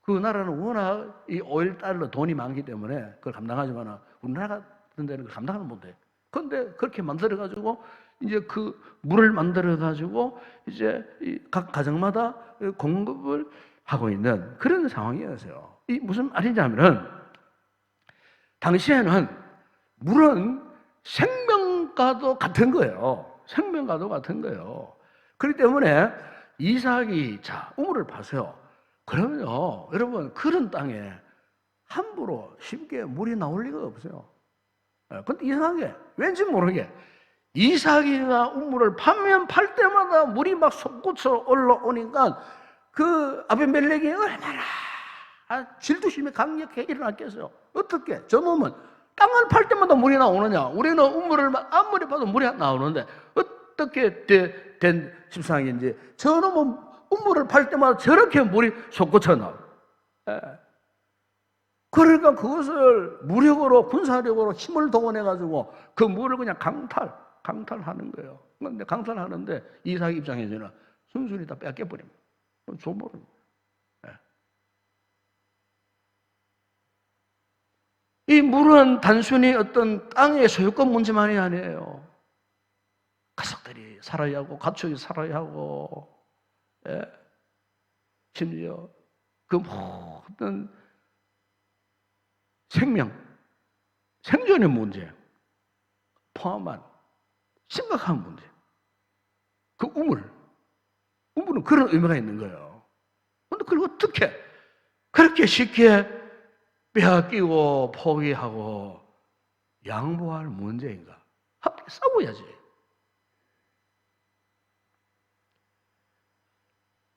그 나라는 워낙 이 오일 달러 돈이 많기 때문에 그걸 감당하지만 우리나라 같은 데는 그걸 감당을 못해. 그런데 그렇게 만들어 가지고 이제 그 물을 만들어 가지고 이제 각 가정마다 공급을 하고 있는 그런 상황이었어요. 이 무슨 말이냐면은 당시에는 물은 생명과도 같은 거예요. 생명과도 같은 거예요. 그렇기 때문에 이삭이 자 우물을 파세요. 그러면요, 여러분 그런 땅에 함부로 쉽게 물이 나올 리가 없어요. 근데 이상하게 왠지 모르게 이삭이가 우물을 파면 팔 때마다 물이 막 솟구쳐 올라오니까 그 아비멜렉이 얼마나 질투심이 강력하게 일어났겠어요. 어떻게? 저 놈은 땅을 팔 때마다 물이 나오느냐? 우리는 우물을 아무리 봐도 물이 안 나오는데 어떻게 된 십상인지 저 놈은 우물을 팔 때마다 저렇게 물이 솟구쳐 나와요. 그러니까 그것을 무력으로 군사력으로 힘을 동원해가지고 그 물을 그냥 강탈하는 거예요. 그런데 강탈하는데 이삭 입장에서는 순순히 다 뺏겨버립니다. 줘버립니다. 이 물은 단순히 어떤 땅의 소유권 문제만이 아니에요. 가족들이 살아야 하고 가축이 살아야 하고, 예? 심지어 그 모든 생존의 문제 포함한 심각한 문제, 그 우물은 그런 의미가 있는 거예요. 그런데 그걸 어떻게 그렇게 쉽게 빼앗기고 포기하고 양보할 문제인가? 함께 싸워야지.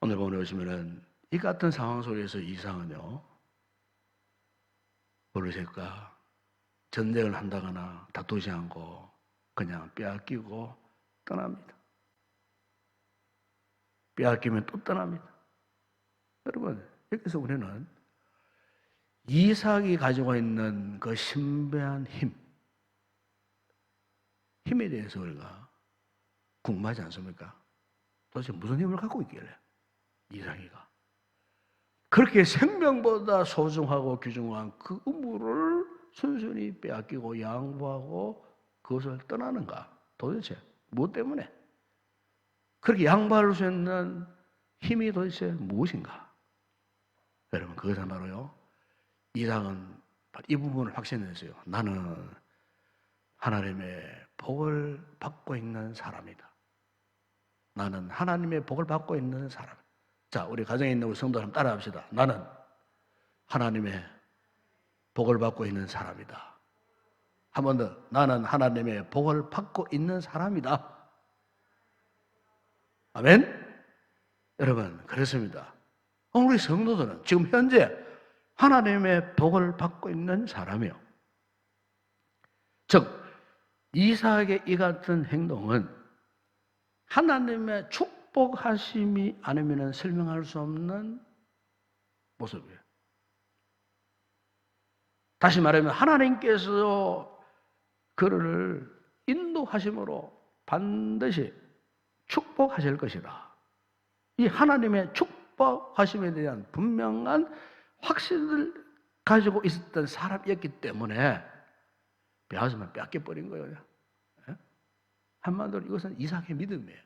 오늘 보시면은 이 같은 상황 속에서 이삭은요, 블레셋과 전쟁을 한다거나 다투지 않고 그냥 빼앗기고 떠납니다. 빼앗기면 또 떠납니다. 여러분, 여기서 우리는 이삭이 가지고 있는 그 신비한 힘에 대해서 우리가 궁금하지 않습니까? 도대체 무슨 힘을 갖고 있길래 이삭이가 그렇게 생명보다 소중하고 귀중한 그 우물을 순순히 빼앗기고 양보하고 그것을 떠나는가? 도대체 무엇 때문에? 그렇게 양보할 수 있는 힘이 도대체 무엇인가? 여러분, 그것은 바로요, 이삭은 이 부분을 확신했어요. 나는 하나님의 복을 받고 있는 사람이다. 나는 하나님의 복을 받고 있는 사람. 자, 우리 가정에 있는 우리 성도 한번 따라합시다. 나는 하나님의 복을 받고 있는 사람이다. 한 번 더. 나는 하나님의 복을 받고 있는 사람이다. 아멘? 여러분, 그렇습니다. 우리 성도들은 지금 현재 하나님의 복을 받고 있는 사람이요. 즉, 이삭의 이 같은 행동은 하나님의 축복하심이 아니면 설명할 수 없는 모습이에요. 다시 말하면 하나님께서 그를 인도하심으로 반드시 축복하실 것이다. 이 하나님의 축복하심에 대한 분명한 확신을 가지고 있었던 사람이었기 때문에 빼앗으면 빼앗겨버린 거예요. 한마디로 이것은 이삭의 믿음이에요.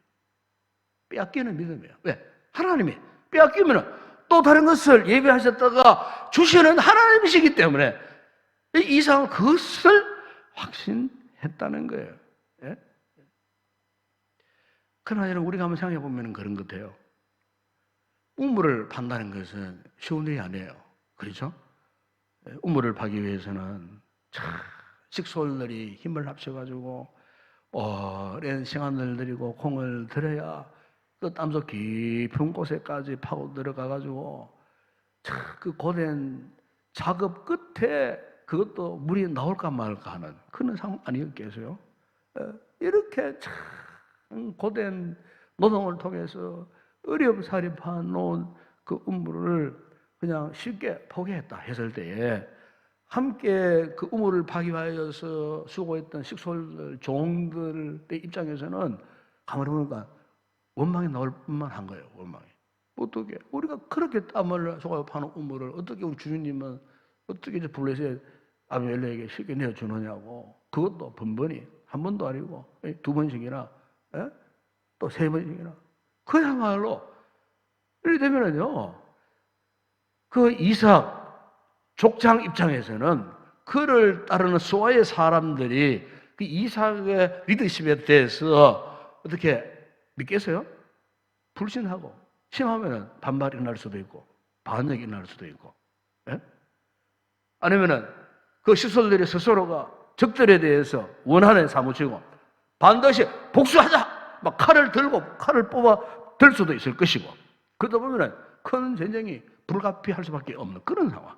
빼앗기는 믿음이에요. 왜? 하나님이 빼앗기면 또 다른 것을 예비하셨다가 주시는 하나님이시기 때문에 이삭은 그것을 확신했다는 거예요. 예? 그러나 여러분, 우리가 한번 생각해 보면 그런 것 같아요. 우물을 판다는 것은 쉬운 일이 아니에요. 그렇죠? 우물을 파기 위해서는 식솔들이 힘을 합쳐가지고 오랜 시간을 들이고 공을 들여야 그 땅속 깊은 곳에까지 파고 들어가가지고 그 고된 작업 끝에 그것도 물이 나올까 말까 하는 그런 상황 아니겠어요? 이렇게 참 고된 노동을 통해서 어렵사리 파놓은 그 우물을 그냥 쉽게 포기했다 했을 때에 함께 그 우물을 파기 위하여서 수고했던 식솔들, 종들의 입장에서는 가만히 보니까 원망이 나올 뿐만 한 거예요. 원망이. 어떻게 우리가 그렇게 땀을 쏟아 파는 우물을 어떻게 우리 주님은 어떻게 이제 블레셋 아비멜렉에게 쉽게 내어주느냐고. 그것도 번번이 한 번도 아니고 두 번씩이나 또 세 번씩이나. 그야말로 이렇게 되면은요, 그 이삭 족장 입장에서는 그를 따르는 수아의 사람들이 그 이삭의 리더십에 대해서 어떻게 믿겠어요? 불신하고 심하면은 반발이 일어날 수도 있고 반역이 일어날 수도 있고, 예? 아니면은 그 시솔들이 스스로가 적들에 대해서 원한에 사무치고 반드시 복수하자 막 칼을 뽑아 들 수도 있을 것이고, 그러다 보면은 큰 전쟁이 불가피할 수밖에 없는 그런 상황.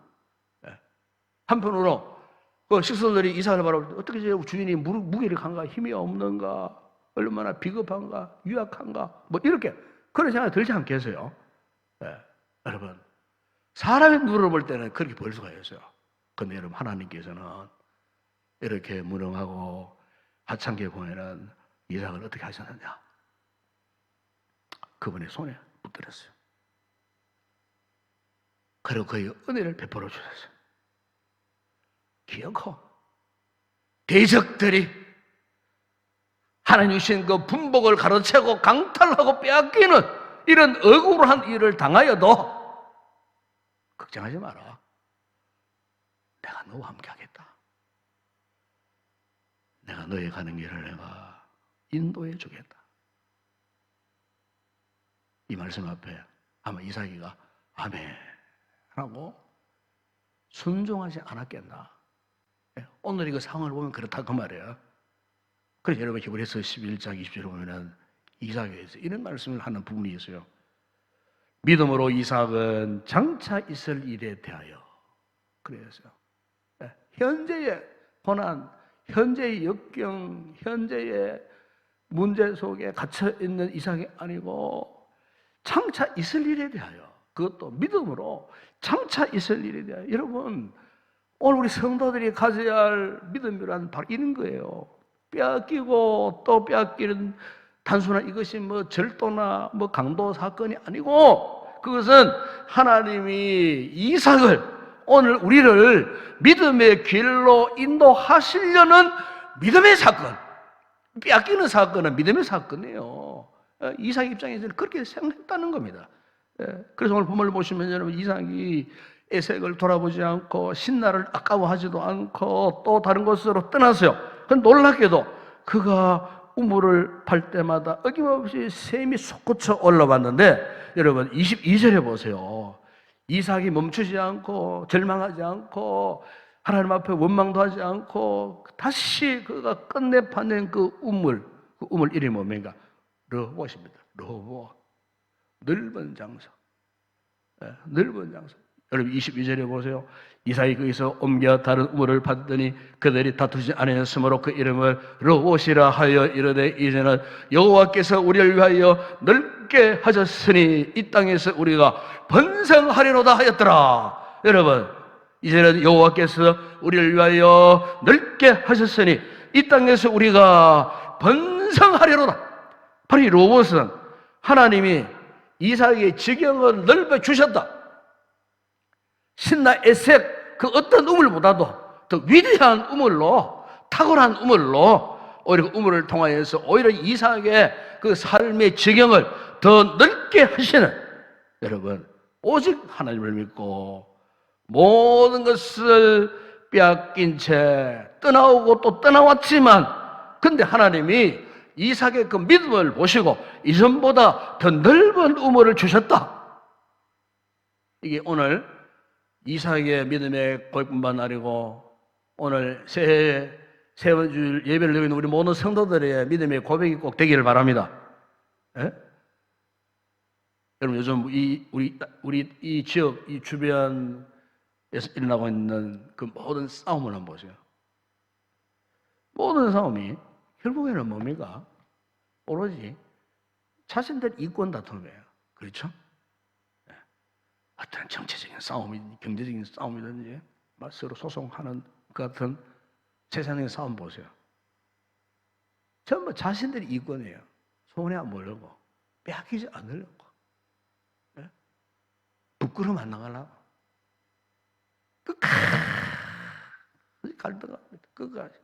한편으로 그 식솔들이 이삭을 바라볼 때 어떻게 주인이 무기력한가, 힘이 없는가, 얼마나 비겁한가, 유약한가, 뭐 이렇게 그런 생각이 들지 않겠어요? 여러분, 사람의 눈으로 볼 때는 그렇게 보일 수가 있어요. 그런데 여러분, 하나님께서는 이렇게 무능하고 하찮게 보이는 이삭을 어떻게 하셨느냐? 그분의 손에 붙들었어요. 그리고 그의 은혜를 베풀어 주셨어요. 기어코 대적들이 하나님 주신 그 분복을 가로채고 강탈하고 빼앗기는 이런 억울한 일을 당하여도 걱정하지 마라. 내가 너와 함께하겠다. 내가 너의 가는 길을 내가 인도해 주겠다. 이 말씀 앞에 아마 이삭이가 아멘 하고 순종하지 않았겠나. 오늘 이거 상황을 보면 그렇다 그 말이에요. 그래서 여러분 히브리서 11장 20절에 보면은 이삭에서 이런 말씀을 하는 부분이 있어요. 믿음으로 이삭은 장차 있을 일에 대하여 그랬어요. 현재의 고난, 현재의 역경, 현재의 문제 속에 갇혀 있는 이삭이 아니고 장차 있을 일에 대하여, 그것도 믿음으로 장차 있을 일에 대하여. 여러분, 오늘 우리 성도들이 가져야 할 믿음이란 바로 이런 거예요. 빼앗기고 또 빼앗기는 단순한 이것이 뭐 절도나 뭐 강도 사건이 아니고, 그것은 하나님이 이삭을, 오늘 우리를 믿음의 길로 인도하시려는 믿음의 사건, 빼앗기는 사건은 믿음의 사건이에요. 이삭 입장에서는 그렇게 생각했다는 겁니다. 그래서 오늘 본문을 보시면 여러분, 이삭이 에색을 돌아보지 않고 신나를 아까워하지도 않고 또 다른 곳으로 떠났어요. 그런데 놀랍게도 그가 우물을 팔 때마다 어김없이 샘이 솟구쳐 올라왔는데, 여러분 22절에 보세요. 이삭이 멈추지 않고 절망하지 않고 하나님 앞에 원망도 하지 않고 다시 그가 끝내 파낸 그 우물 이름이 뭡니까? 르호봇입니다. 르호봇, 넓은 장소. 넓은 장소. 여러분 22절에 보세요. 이삭이 거기서 옮겨 다른 우물을 받더니 그들이 다투지 않았으므로 그 이름을 르호봇이라 하여 이르되, 이제는 여호와께서 우리를 위하여 넓게 하셨으니 이 땅에서 우리가 번성하리로다 하였더라. 여러분, 이제는 여호와께서 우리를 위하여 넓게 하셨으니 이 땅에서 우리가 번성하리로다. 바로 이 르호봇은 하나님이 이삭의 지경을 넓혀 주셨다. 신나 에색 그 어떤 우물보다도 더 위대한 우물로, 탁월한 우물로, 오히려 그 우물을 통하여서 오히려 이삭의 그 삶의 지경을 더 넓게 하시는, 여러분 오직 하나님을 믿고 모든 것을 빼앗긴 채 떠나오고 또 떠나왔지만, 근데 하나님이 이삭의 그 믿음을 보시고 이전보다 더 넓은 우물을 주셨다. 이게 오늘 이삭의 믿음의 고백뿐만 아니고 오늘 새해 세 번째 주일 예배를 드리는 우리 모든 성도들의 믿음의 고백이 꼭 되기를 바랍니다. 예? 여러분 요즘 우리 이 지역, 이 주변에서 일어나고 있는 그 모든 싸움을 한번 보세요. 모든 싸움이 결국에는 뭡니까? 오로지 자신들 이권 다툼이에요. 그렇죠? 어떤 정치적인 싸움이든 경제적인 싸움이든지 서로 소송하는 그 같은 세상의 싸움 보세요. 전부 자신들이 이권이에요. 손해 안 보려고, 빼앗기지 않으려고, 부끄러움 안 나가려고 끝까지 갈등합니다. 끝까지.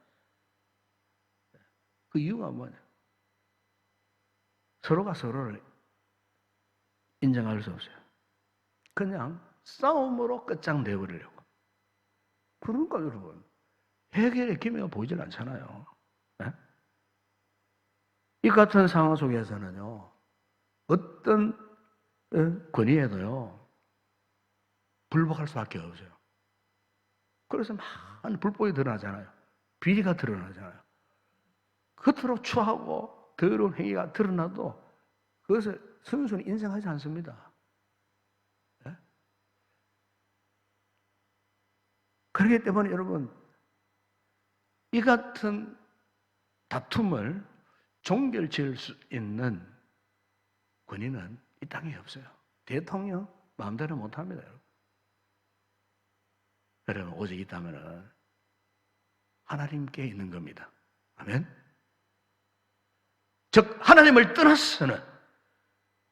그 이유가 뭐냐? 서로가 서로를 인정할 수 없어요. 그냥 싸움으로 끝장내 버리려고. 그러니까 여러분, 해결의 기미가 보이질 않잖아요. 네? 이 같은 상황 속에서는요, 어떤 권위에도요 불복할 수밖에 없어요. 그래서 많은 불법이 드러나잖아요. 비리가 드러나잖아요. 겉으로 추하고 더러운 행위가 드러나도 그것을 순순히 인정하지 않습니다. 네? 그렇기 때문에 여러분, 이 같은 다툼을 종결 지을 수 있는 권위는 이 땅에 없어요. 대통령 마음대로 못합니다. 여러분 오직 있다면 하나님께 있는 겁니다. 아멘. 즉 하나님을 떠나서는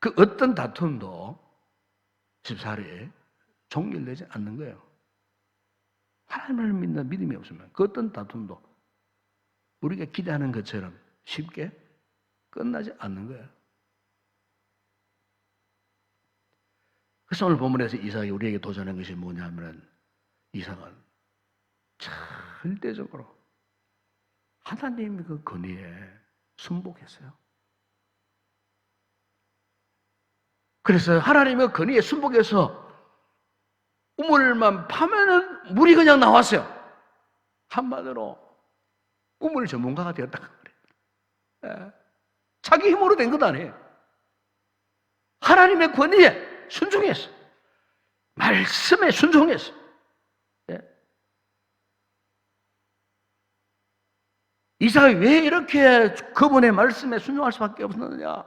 그 어떤 다툼도 쉽사리 종결되지 않는 거예요. 하나님을 믿는 믿음이 없으면 그 어떤 다툼도 우리가 기대하는 것처럼 쉽게 끝나지 않는 거예요. 그래서 오늘 본문에서 이삭이 우리에게 도전한 것이 뭐냐면 이삭은 절대적으로 하나님의 그 권위에 순복했어요. 그래서 하나님의 권위에 순복해서 우물만 파면은 물이 그냥 나왔어요. 한마디로 우물 전문가가 되었다고 그래요. 자기 힘으로 된 것 아니에요. 하나님의 권위에 순종했어. 말씀에 순종했어. 이삭이 왜 이렇게 그분의 말씀에 순종할 수밖에 없었느냐?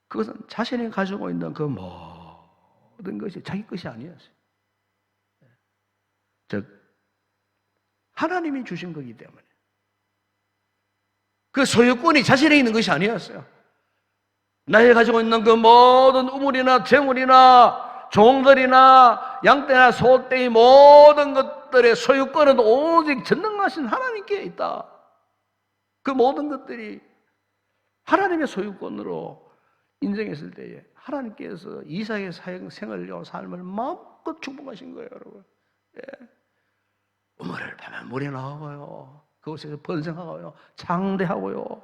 그것은 자신이 가지고 있는 그 모든 것이 자기 것이 아니었어요. 즉 하나님이 주신 거기 때문에 그 소유권이 자신에 있는 것이 아니었어요. 나의 가지고 있는 그 모든 우물이나 재물이나 종들이나 양떼나 소떼의 모든 것들의 소유권은 오직 전능하신 하나님께 있다. 그 모든 것들이 하나님의 소유권으로 인정했을 때에 하나님께서 이삭의 생활과 삶을 마음껏 축복하신 거예요, 여러분. 우물을 파면 물이 나오고요. 그곳에서 번성하고요. 장대하고요.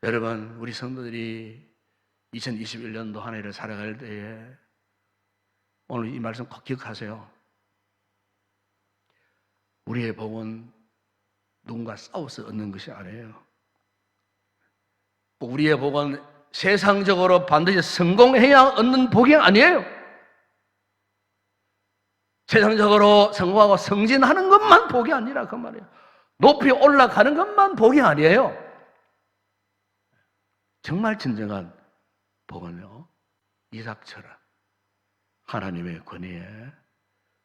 여러분, 우리 성도들이 2021년도 한 해를 살아갈 때에 오늘 이 말씀 꼭 기억하세요. 우리의 복은 누군가 싸워서 얻는 것이 아니에요. 우리의 복은 세상적으로 반드시 성공해야 얻는 복이 아니에요. 세상적으로 성공하고 승진하는 것만 복이 아니라 그 말이에요. 높이 올라가는 것만 복이 아니에요. 정말 진정한 복은요, 이삭처럼 하나님의 권위에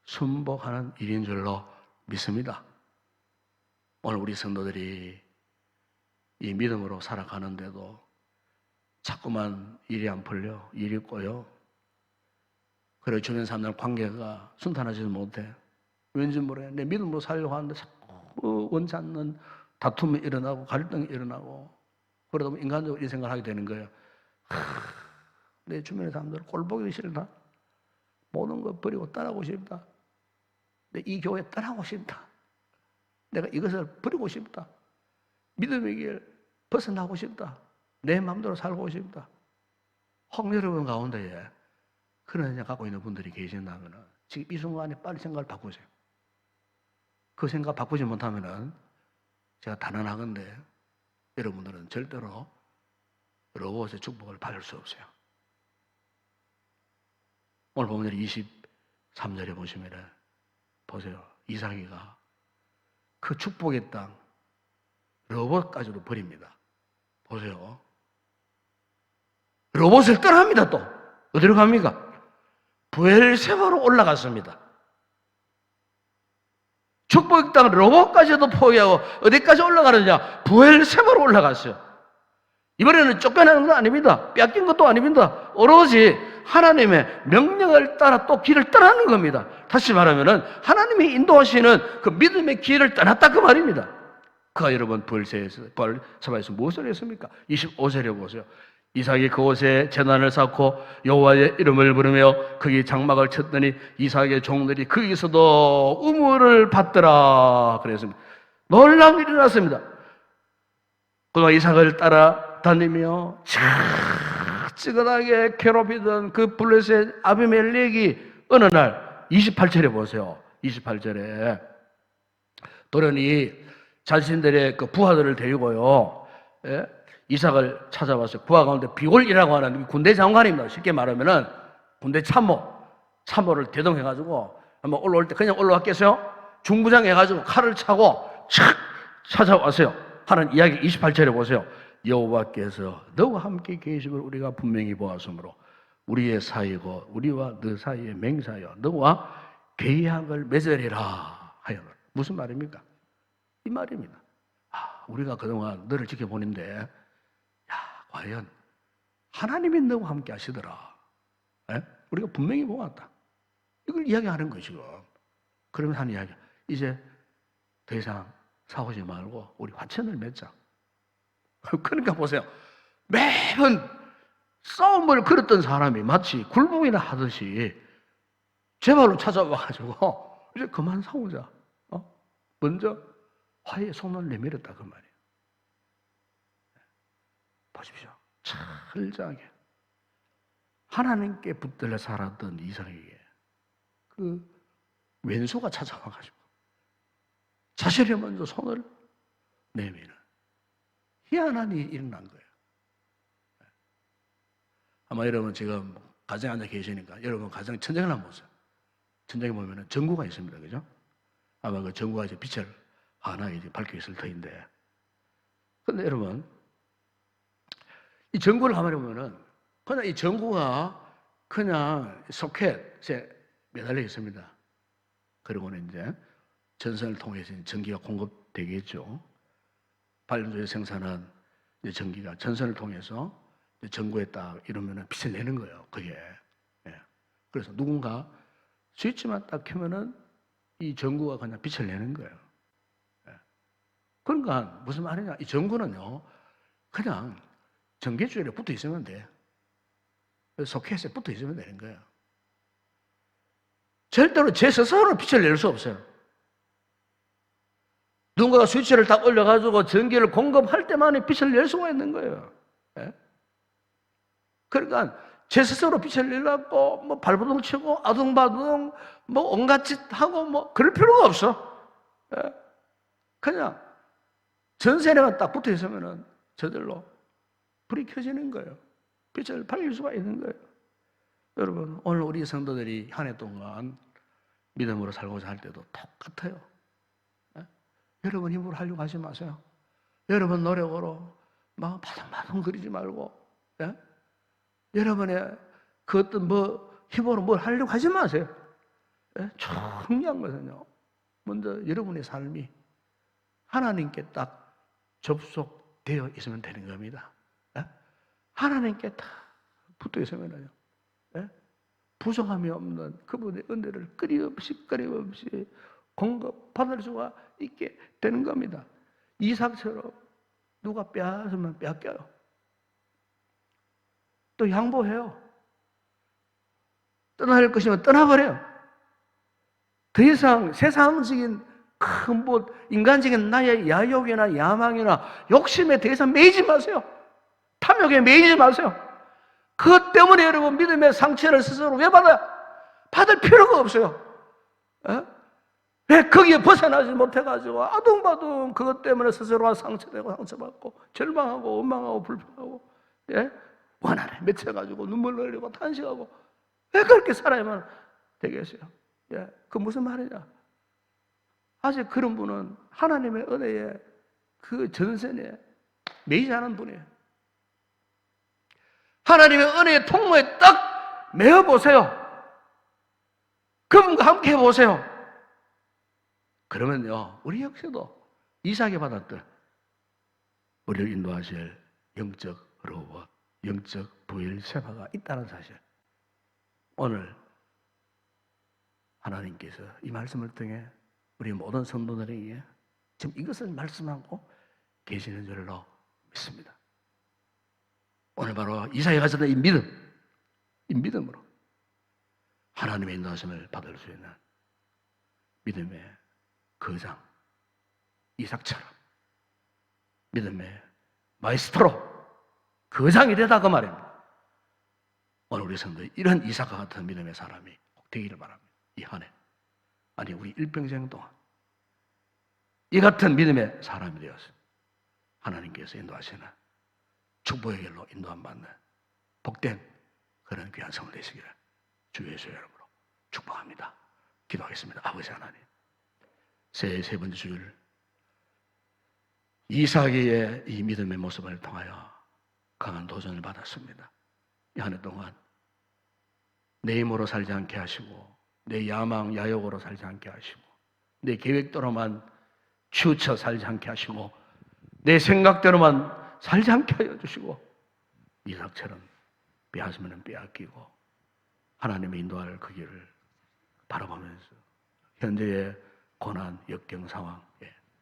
순복하는 일인 줄로 믿습니다. 오늘 우리 성도들이 이 믿음으로 살아가는데도 자꾸만 일이 안 풀려, 일이 꼬여. 그리고 주변 사람들 관계가 순탄하지도 못해. 왠지 모르게 내 믿음으로 살려고 하는데 자꾸 원치 않는 다툼이 일어나고 갈등이 일어나고 그러다 보면 인간적으로 이 생각을 하게 되는 거예요. 내 주변의 사람들 꼴 보기 싫다. 모든 거 버리고 떠나고 싶다. 내 이 교회 떠나고 싶다. 내가 이것을 버리고 싶다. 믿음의 길 벗어나고 싶다. 내 마음대로 살고 싶다. 혹 여러분 가운데에 그런 생각 갖고 있는 분들이 계신다면 지금 이 순간에 빨리 생각을 바꾸세요. 그 생각 바꾸지 못하면 제가 단언하건대 여러분들은 절대로 로봇의 축복을 받을 수 없어요. 오늘 보면 23절에 보시면 보세요. 이삭이가 그 축복의 땅 로봇까지도 버립니다. 보세요. 로봇을 떠납니다. 또 어디로 갑니까? 브엘세바로 올라갔습니다. 축복의 땅 로봇까지도 포기하고 어디까지 올라가느냐? 브엘세바로 올라갔어요. 이번에는 쫓겨나는 건 아닙니다. 뺏긴 것도 아닙니다. 오로지 하나님의 명령을 따라 또 길을 떠나는 겁니다. 다시 말하면 하나님이 인도하시는 그 믿음의 길을 떠났다 그 말입니다. 그가 여러분 브엘세바에서 무엇을 했습니까? 25절에 보세요. 이삭이 그곳에 제단을 쌓고 여호와의 이름을 부르며 거기 장막을 쳤더니 이삭의 종들이 거기서도 우물을 받더라 그랬습니다. 놀라운 일이 일어났습니다. 그동안 이삭을 따라다니며 찌근하게 괴롭히던 그 블레셋 아비멜렉이 어느 날 28절에 보세요. 28절에 도련이 자신들의 그 부하들을 데리고요, 이삭을 찾아왔어요. 부하 가운데 비올이라고 하는 군대 장관입니다. 쉽게 말하면은 군대 참모를 대동해가지고 한번 올라올 때 그냥 올라왔겠어요? 중부장 해가지고 칼을 차고 착 찾아왔어요. 하는 이야기 28절에 보세요. 여호와께서 너와 함께 계심을 우리가 분명히 보았으므로 우리의 사이고 우리와 너 사이의 맹사여 너와 계약을 맺으리라 하여. 무슨 말입니까? 이 말입니다. 우리가 그동안 너를 지켜보는데 과연 하나님이 너와 함께 하시더라. 우리가 분명히 보았다. 이걸 이야기하는 것이고, 그러면 하는 이야기, 이제 더 이상 싸우지 말고 우리 화친을 맺자. 그러니까 보세요. 매번 싸움을 걸었던 사람이 마치 굴복이나 하듯이 제발로 찾아와가지고 이제 그만 싸우자. 먼저 화해의 손을 내밀었다 그 말이에요. 보십시오. 철저하게 하나님께 붙들려 살았던 이삭에게 그 왼수가 찾아와가지고 자신이 먼저 손을 내미는 희한한 일이 일어난 거예요. 아마 여러분 지금 가정에 앉아 계시니까 여러분 가정 천장을 한번 보세요. 천장에 보면은 전구가 있습니다. 그죠? 아마 그 전구가 이제 빛을 하나 이제 밝혀 있을 터인데. 근데 여러분, 이 전구를 가만히 보면은 그냥 이 전구가 그냥 소켓에 매달려 있습니다. 그리고는 이제 전선을 통해서 전기가 공급되겠죠. 발전소에 생산한 전기가 전선을 통해서 전구에 딱 이러면은 빛을 내는 거예요. 그게. 그래서 누군가 스위치만 딱 켜면은 이 전구가 그냥 빛을 내는 거예요. 그러니까 무슨 말이냐? 이 전구는요, 그냥 전기줄에 붙어 있으면 돼. 소켓에 붙어 있으면 되는 거예요. 절대로 제 스스로는 빛을 낼 수 없어요. 누군가가 스위치를 딱 올려가지고 전기를 공급할 때만 빛을 낼 수가 있는 거예요. 그러니까 제 스스로 빛을 내려고 뭐 발버둥 치고 아둥바둥 뭐 온갖 짓 하고 뭐 그럴 필요가 없어. 그냥 전선에만 딱 붙어 있으면은 저절로 불이 켜지는 거예요. 빛을 밝힐 수가 있는 거예요. 여러분, 오늘 우리 성도들이 한 해 동안 믿음으로 살고자 할 때도 똑같아요. 여러분 힘으로 하려고 하지 마세요. 여러분 노력으로 막 바둥바둥 거리지 말고, 여러분의 그 어떤 뭐 힘으로 뭘 하려고 하지 마세요. 중요한 것은요, 먼저 여러분의 삶이 하나님께 딱 접속되어 있으면 되는 겁니다. 하나님께 딱 붙어 있으면요, 부족함이 없는 그분의 은혜를 끊임없이 공급받을 수가 있게 되는 겁니다. 이삭처럼 누가 빼앗으면 빼앗겨요. 또 양보해요. 떠날 것이면 떠나버려요. 더 이상 세상적인 큰 뭐 인간적인 나의 야욕이나 야망이나 욕심에 더 이상 매이지 마세요. 탐욕에 매이지 마세요. 그것 때문에 여러분 믿음의 상처를 스스로 왜 받아요? 받을 필요가 없어요. 왜 거기에 벗어나지 못해가지고 아둥바둥 그것 때문에 스스로가 상처되고 상처받고 절망하고 원망하고 불평하고 원한에 맺혀가지고 눈물 흘리고 탄식하고 왜 그렇게 살아야만 되겠어요? 그 무슨 말이냐? 아직 그런 분은 하나님의 은혜에 그 전선에 매이지 않은 분이에요. 하나님의 은혜의 통로에 딱 매어보세요. 그분과 함께 해보세요. 그러면요, 우리 역시도 이삭이 받았던 우리를 인도하실 영적 로봇, 영적 부일 세파가 있다는 사실. 오늘 하나님께서 이 말씀을 통해 우리 모든 성도들에게 지금 이것을 말씀하고 계시는 줄로 믿습니다. 오늘 바로 이삭이 가졌던 이 믿음으로 하나님의 인도하심을 받을 수 있는 믿음의 거장, 이삭처럼 믿음의 마이스트로, 거장이 되다 그 말입니다. 오늘 우리 성도들 이런 이삭과 같은 믿음의 사람이 꼭 되기를 바랍니다. 이 한 해, 아니 우리 일평생 동안 이 같은 믿음의 사람이 되어서 하나님께서 인도하시는 축복의 길로 인도함 받는 복된 그런 귀한 성을 되시기를 주 예수의 이름으로 축복합니다. 기도하겠습니다. 아버지 하나님, 새해 세 번째 주일 이삭의 이 믿음의 모습을 통하여 강한 도전을 받았습니다. 이 한 해 동안 내 힘으로 살지 않게 하시고 내 야망, 야욕으로 살지 않게 하시고 내 계획대로만 치우쳐 살지 않게 하시고 내 생각대로만 살지 않게 하여 주시고 이삭처럼 빼앗으면 빼앗기고 하나님의 인도할 그 길을 바라보면서 현재의 고난, 역경 상황에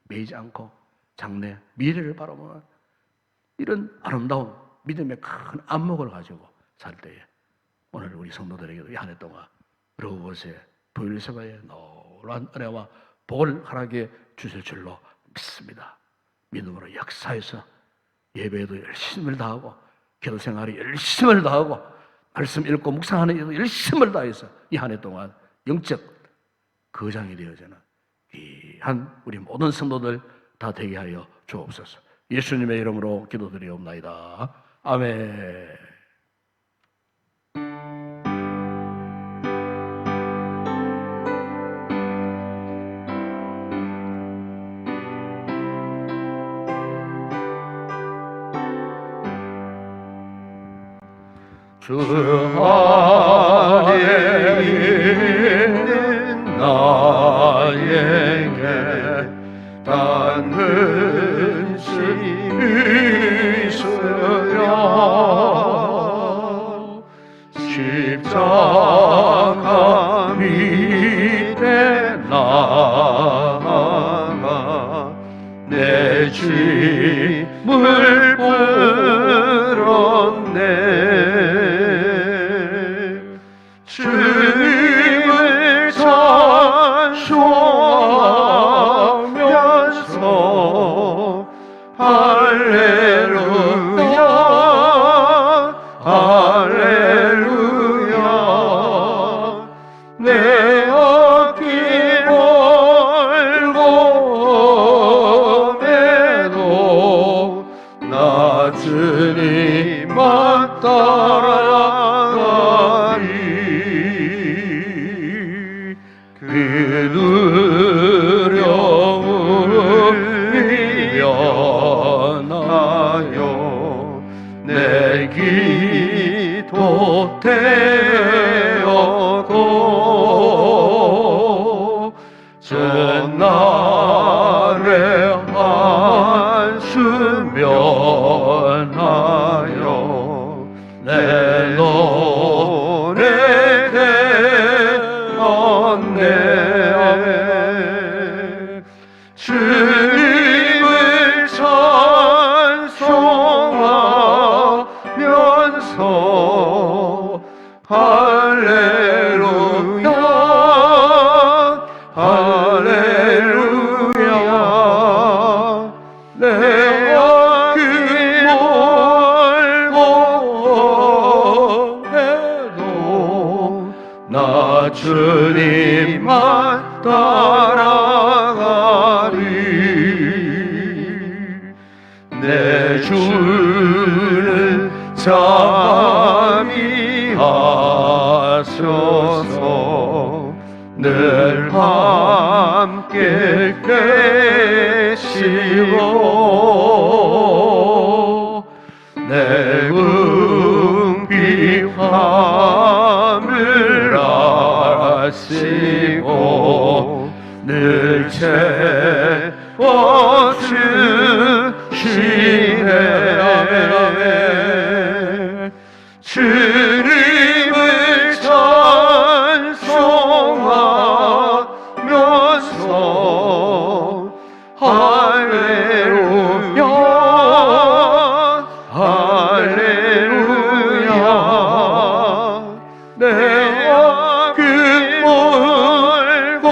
매이지 않고 장래, 미래를 바라보는 이런 아름다운 믿음의 큰 안목을 가지고 살 때에 오늘 우리 성도들에게도 이 한 해 동안 러브봇의 보일세바의 놀라운 은혜와 복을 허락해 주실 줄로 믿습니다. 믿음으로 역사해서 예배에도 열심을 다하고 기도 생활에 열심을 다하고 말씀 읽고 묵상하는 일도 열심을 다해서 이 한 해 동안 영적 거장이 되어지는 귀한 우리 모든 성도들 다 되게 하여 주옵소서. 예수님의 이름으로 기도드리옵나이다. 아멘. 주 안에 있는 나에게 닿는 힘이 있으랴. 십자가 밑에 나아가 내 짐을 풀었네. 주님을 찬송하면서 할렐루야 할렐루야 내 어깨 멀고매도 나 주님만 따라가리. 그 두려움을 이겨나요 내 기도 되었고 전날의 한숨 면하여 내 노래 되었네. 주님을 찬송하면서 할렐루야 할렐루야 내 어깨 멀고 해도 나 주님만 따라가리. 내 주를 잠이 하셔서 늘 함께 계시고 내 궁핍함을 아시고 늘 채워주시네. 주님을 찬송하면서 할렐루야 할렐루야 내 어깨 멀고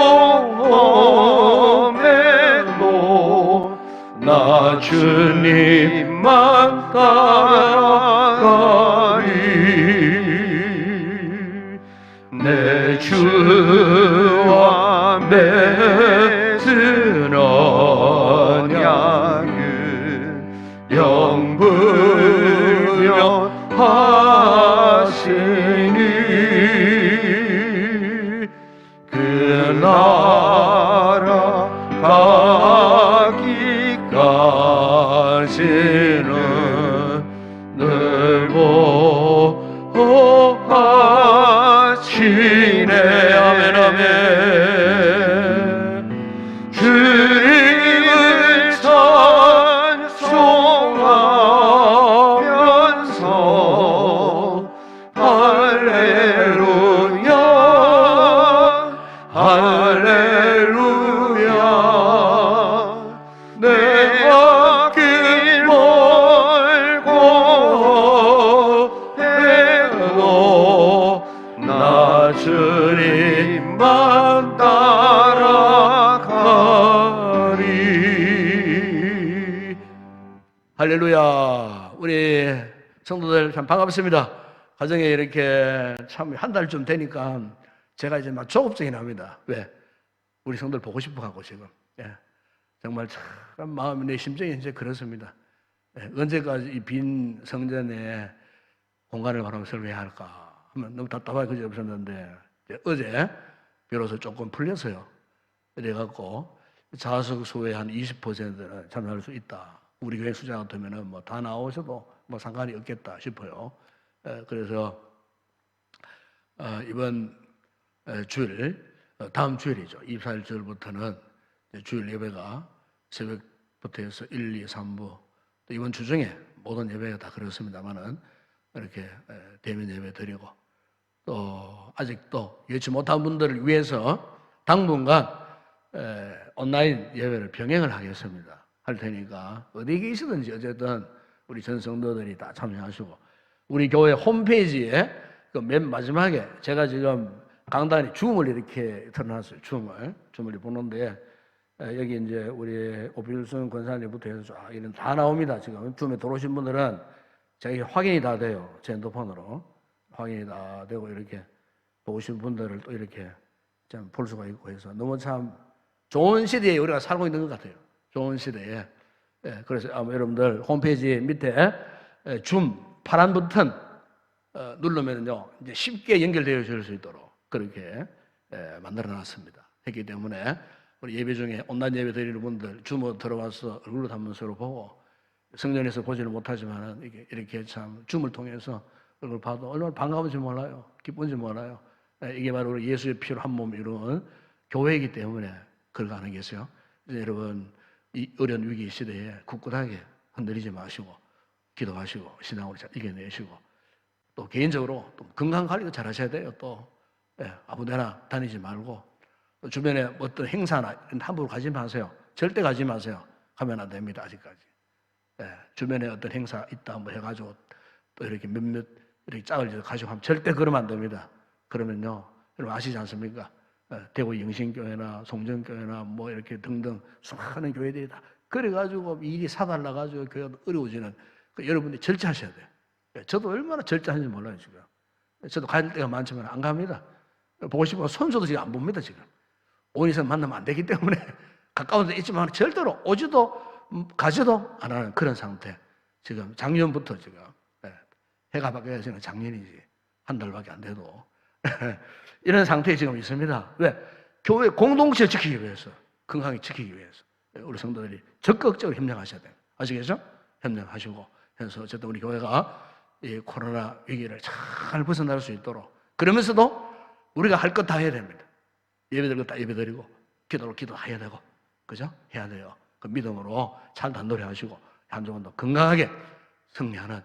매도 나 주님만 따라가리. 내 주와 맺은 언약은 영불변하시니 그 나라 가기까지는 늘 보호하시네. 아멘 아멘. 주님을 찬송하면서 할렐루야 할렐루야. 우리 성도들 참 반갑습니다. 가정에 이렇게 참 한 달쯤 되니까 제가 이제 막 조급증이 납니다. 왜? 우리 성도들 보고 싶어 하고 지금. 예. 정말 참 마음이, 내 심정이 이제 그렇습니다. 예. 언제까지 이 빈 성전에 공간을 바라보며 설교해야 할까 하면 너무 답답하게 그저 없었는데, 어제 비로소 조금 풀렸어요. 이래갖고 좌석 수의 한 20%는 참여할 수 있다. 우리 교회 숫자가 되면은 뭐 다 나오셔도 뭐 상관이 없겠다 싶어요. 그래서 이번 주일, 다음 주일이죠. 24일절부터는 주일 예배가 새벽부터 해서 1, 2, 3부, 또 이번 주 중에 모든 예배가 다 그렇습니다만은 이렇게 대면 예배 드리고, 또 아직도 예치 못한 분들을 위해서 당분간 온라인 예배를 병행을 하겠습니다. 할 테니까 어디 계시든지 어쨌든 우리 전 성도들이 다 참여하시고, 우리 교회 홈페이지에 그 맨 마지막에 제가 지금 강단에 줌을 이렇게 틀어놨어요. 줌을 보는데 여기 이제 우리 오필순 권사님부터 해서 쫙 이런 다 나옵니다. 지금 줌에 들어오신 분들은 제가 확인이 다 돼요. 제 핸드폰으로 확인이 다 되고, 이렇게 보신 분들을 또 이렇게 좀 볼 수가 있고 해서 너무 참 좋은 시대에 우리가 살고 있는 것 같아요. 좋은 시대에. 그래서 아마 여러분들 홈페이지 밑에 줌 파란 버튼 누르면요 이제 쉽게 연결되어질 수 있도록 그렇게 만들어놨습니다. 했기 때문에 우리 예배 중에 온라인 예배 드리는 분들 줌으로 들어와서 얼굴로 한번 서로 보고, 성전에서 보지는 못하지만은 이렇게 참 줌을 통해서 얼굴 봐도 얼마나 반가운지 몰라요. 기쁜지 몰라요. 이게 바로 우리 예수의 피로 한 몸 이루는 교회이기 때문에 그런 거 아니겠어요? 여러분, 이 어려운 위기 시대에 굳굳하게 흔들리지 마시고 기도하시고 신앙으로 잘 이겨내시고, 또 개인적으로 또 건강 관리도 잘 하셔야 돼요. 또 아무데나 다니지 말고, 또 주변에 어떤 행사나 함부로 가지 마세요. 절대 가지 마세요. 가면 안 됩니다. 아직까지. 주변에 어떤 행사 있다 뭐 해가지고 또 이렇게 몇몇 이렇게 짝을 가지고 하면 절대 그러면 안 됩니다. 그러면요, 여러분 아시지 않습니까? 대구 영신교회나 송정교회나 뭐 이렇게 등등 수많은 교회들이 다 그래가지고 일이 사달라가지고 교회가 어려워지는, 여러분들이 절제하셔야 돼요. 저도 얼마나 절제하는지 몰라요 지금. 저도 갈 때가 많지만 안 갑니다. 보고 싶으면 손주도 지금 안 봅니다 지금. 온이서 만나면 안 되기 때문에 가까운 데 있지만 절대로 오지도 가지도 안 하는 그런 상태. 지금 작년부터 지금 해가 바뀌어서 작년이지 한 달밖에 안 돼도 이런 상태에 지금 있습니다. 왜? 교회 공동체를 지키기 위해서, 건강히 지키기 위해서 우리 성도들이 적극적으로 협력하셔야 돼요. 아시겠죠? 협력하시고 해서 어쨌든 우리 교회가 이 코로나 위기를 잘 벗어날 수 있도록, 그러면서도 우리가 할 것 다 해야 됩니다. 예배드릴 것 다 예배드리고 기도를 기도해야 되고, 그죠? 해야 돼요. 그 믿음으로 잘 단도리하시고 한 주간도 건강하게 승리하는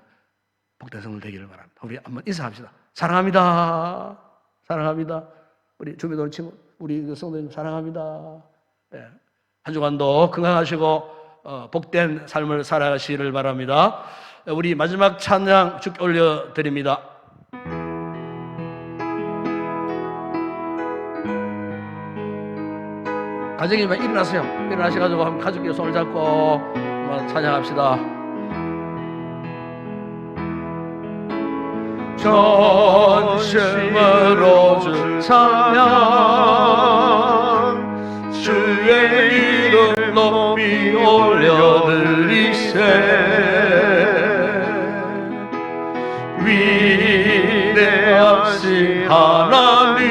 복된 성도 되기를 바랍니다. 우리 한번 인사합시다. 사랑합니다. 사랑합니다. 우리 주변에 오는 친구, 우리 성도님 사랑합니다. 한 주간도 건강하시고 복된 삶을 살아가시기를 바랍니다. 우리 마지막 찬양 쭉 올려드립니다. 가정이면 일어나세요. 일어나셔가지고 한번 가족끼리 손을 잡고 한번 찬양합시다. 전심으로 주 찬양, 주의 이름 높이 올려드리세. 위대하신 하나님,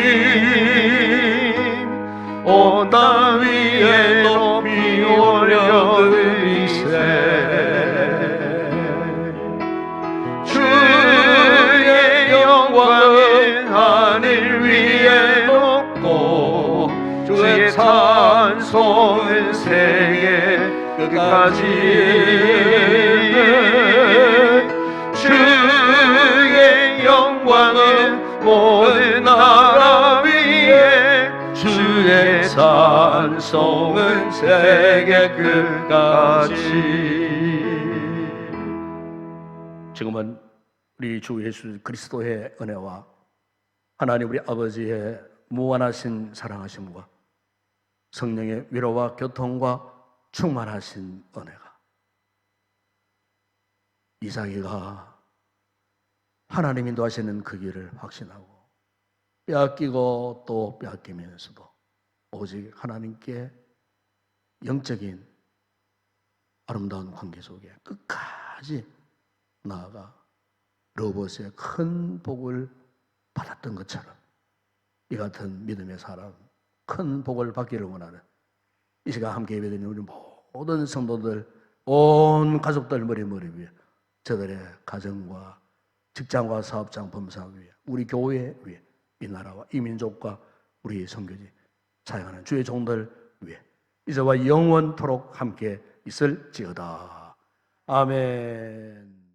온 땅 위에 높이 올려드리세. 주의 영광을 하늘 위에 높고, 주의 찬송은 세계 끝까지. 주의 영광은 모든 나라 위에, 주의 찬송은 세계 끝까지. 지금은 우리 주 예수 그리스도의 은혜와 하나님 우리 아버지의 무한하신 사랑하심과 성령의 위로와 교통과 충만하신 은혜가 이삭이가 하나님 인도하시는 그 길을 확신하고 빼앗기고 또 빼앗기면서도 오직 하나님께 영적인 아름다운 관계 속에 끝까지 나아가 르호보스의 큰 복을 받았던 것처럼 이 같은 믿음의 사람, 큰 복을 받기를 원하는 이 시간 함께 예배드리는 우리 모든 성도들, 온 가족들 머리 위에 저들의 가정과 직장과 사업장 범사 위에 우리 교회 위에 이 나라와 이 민족과 우리 선교지 사역하는 주의 종들 위에 이제와 영원토록 함께 있을지어다. 아멘.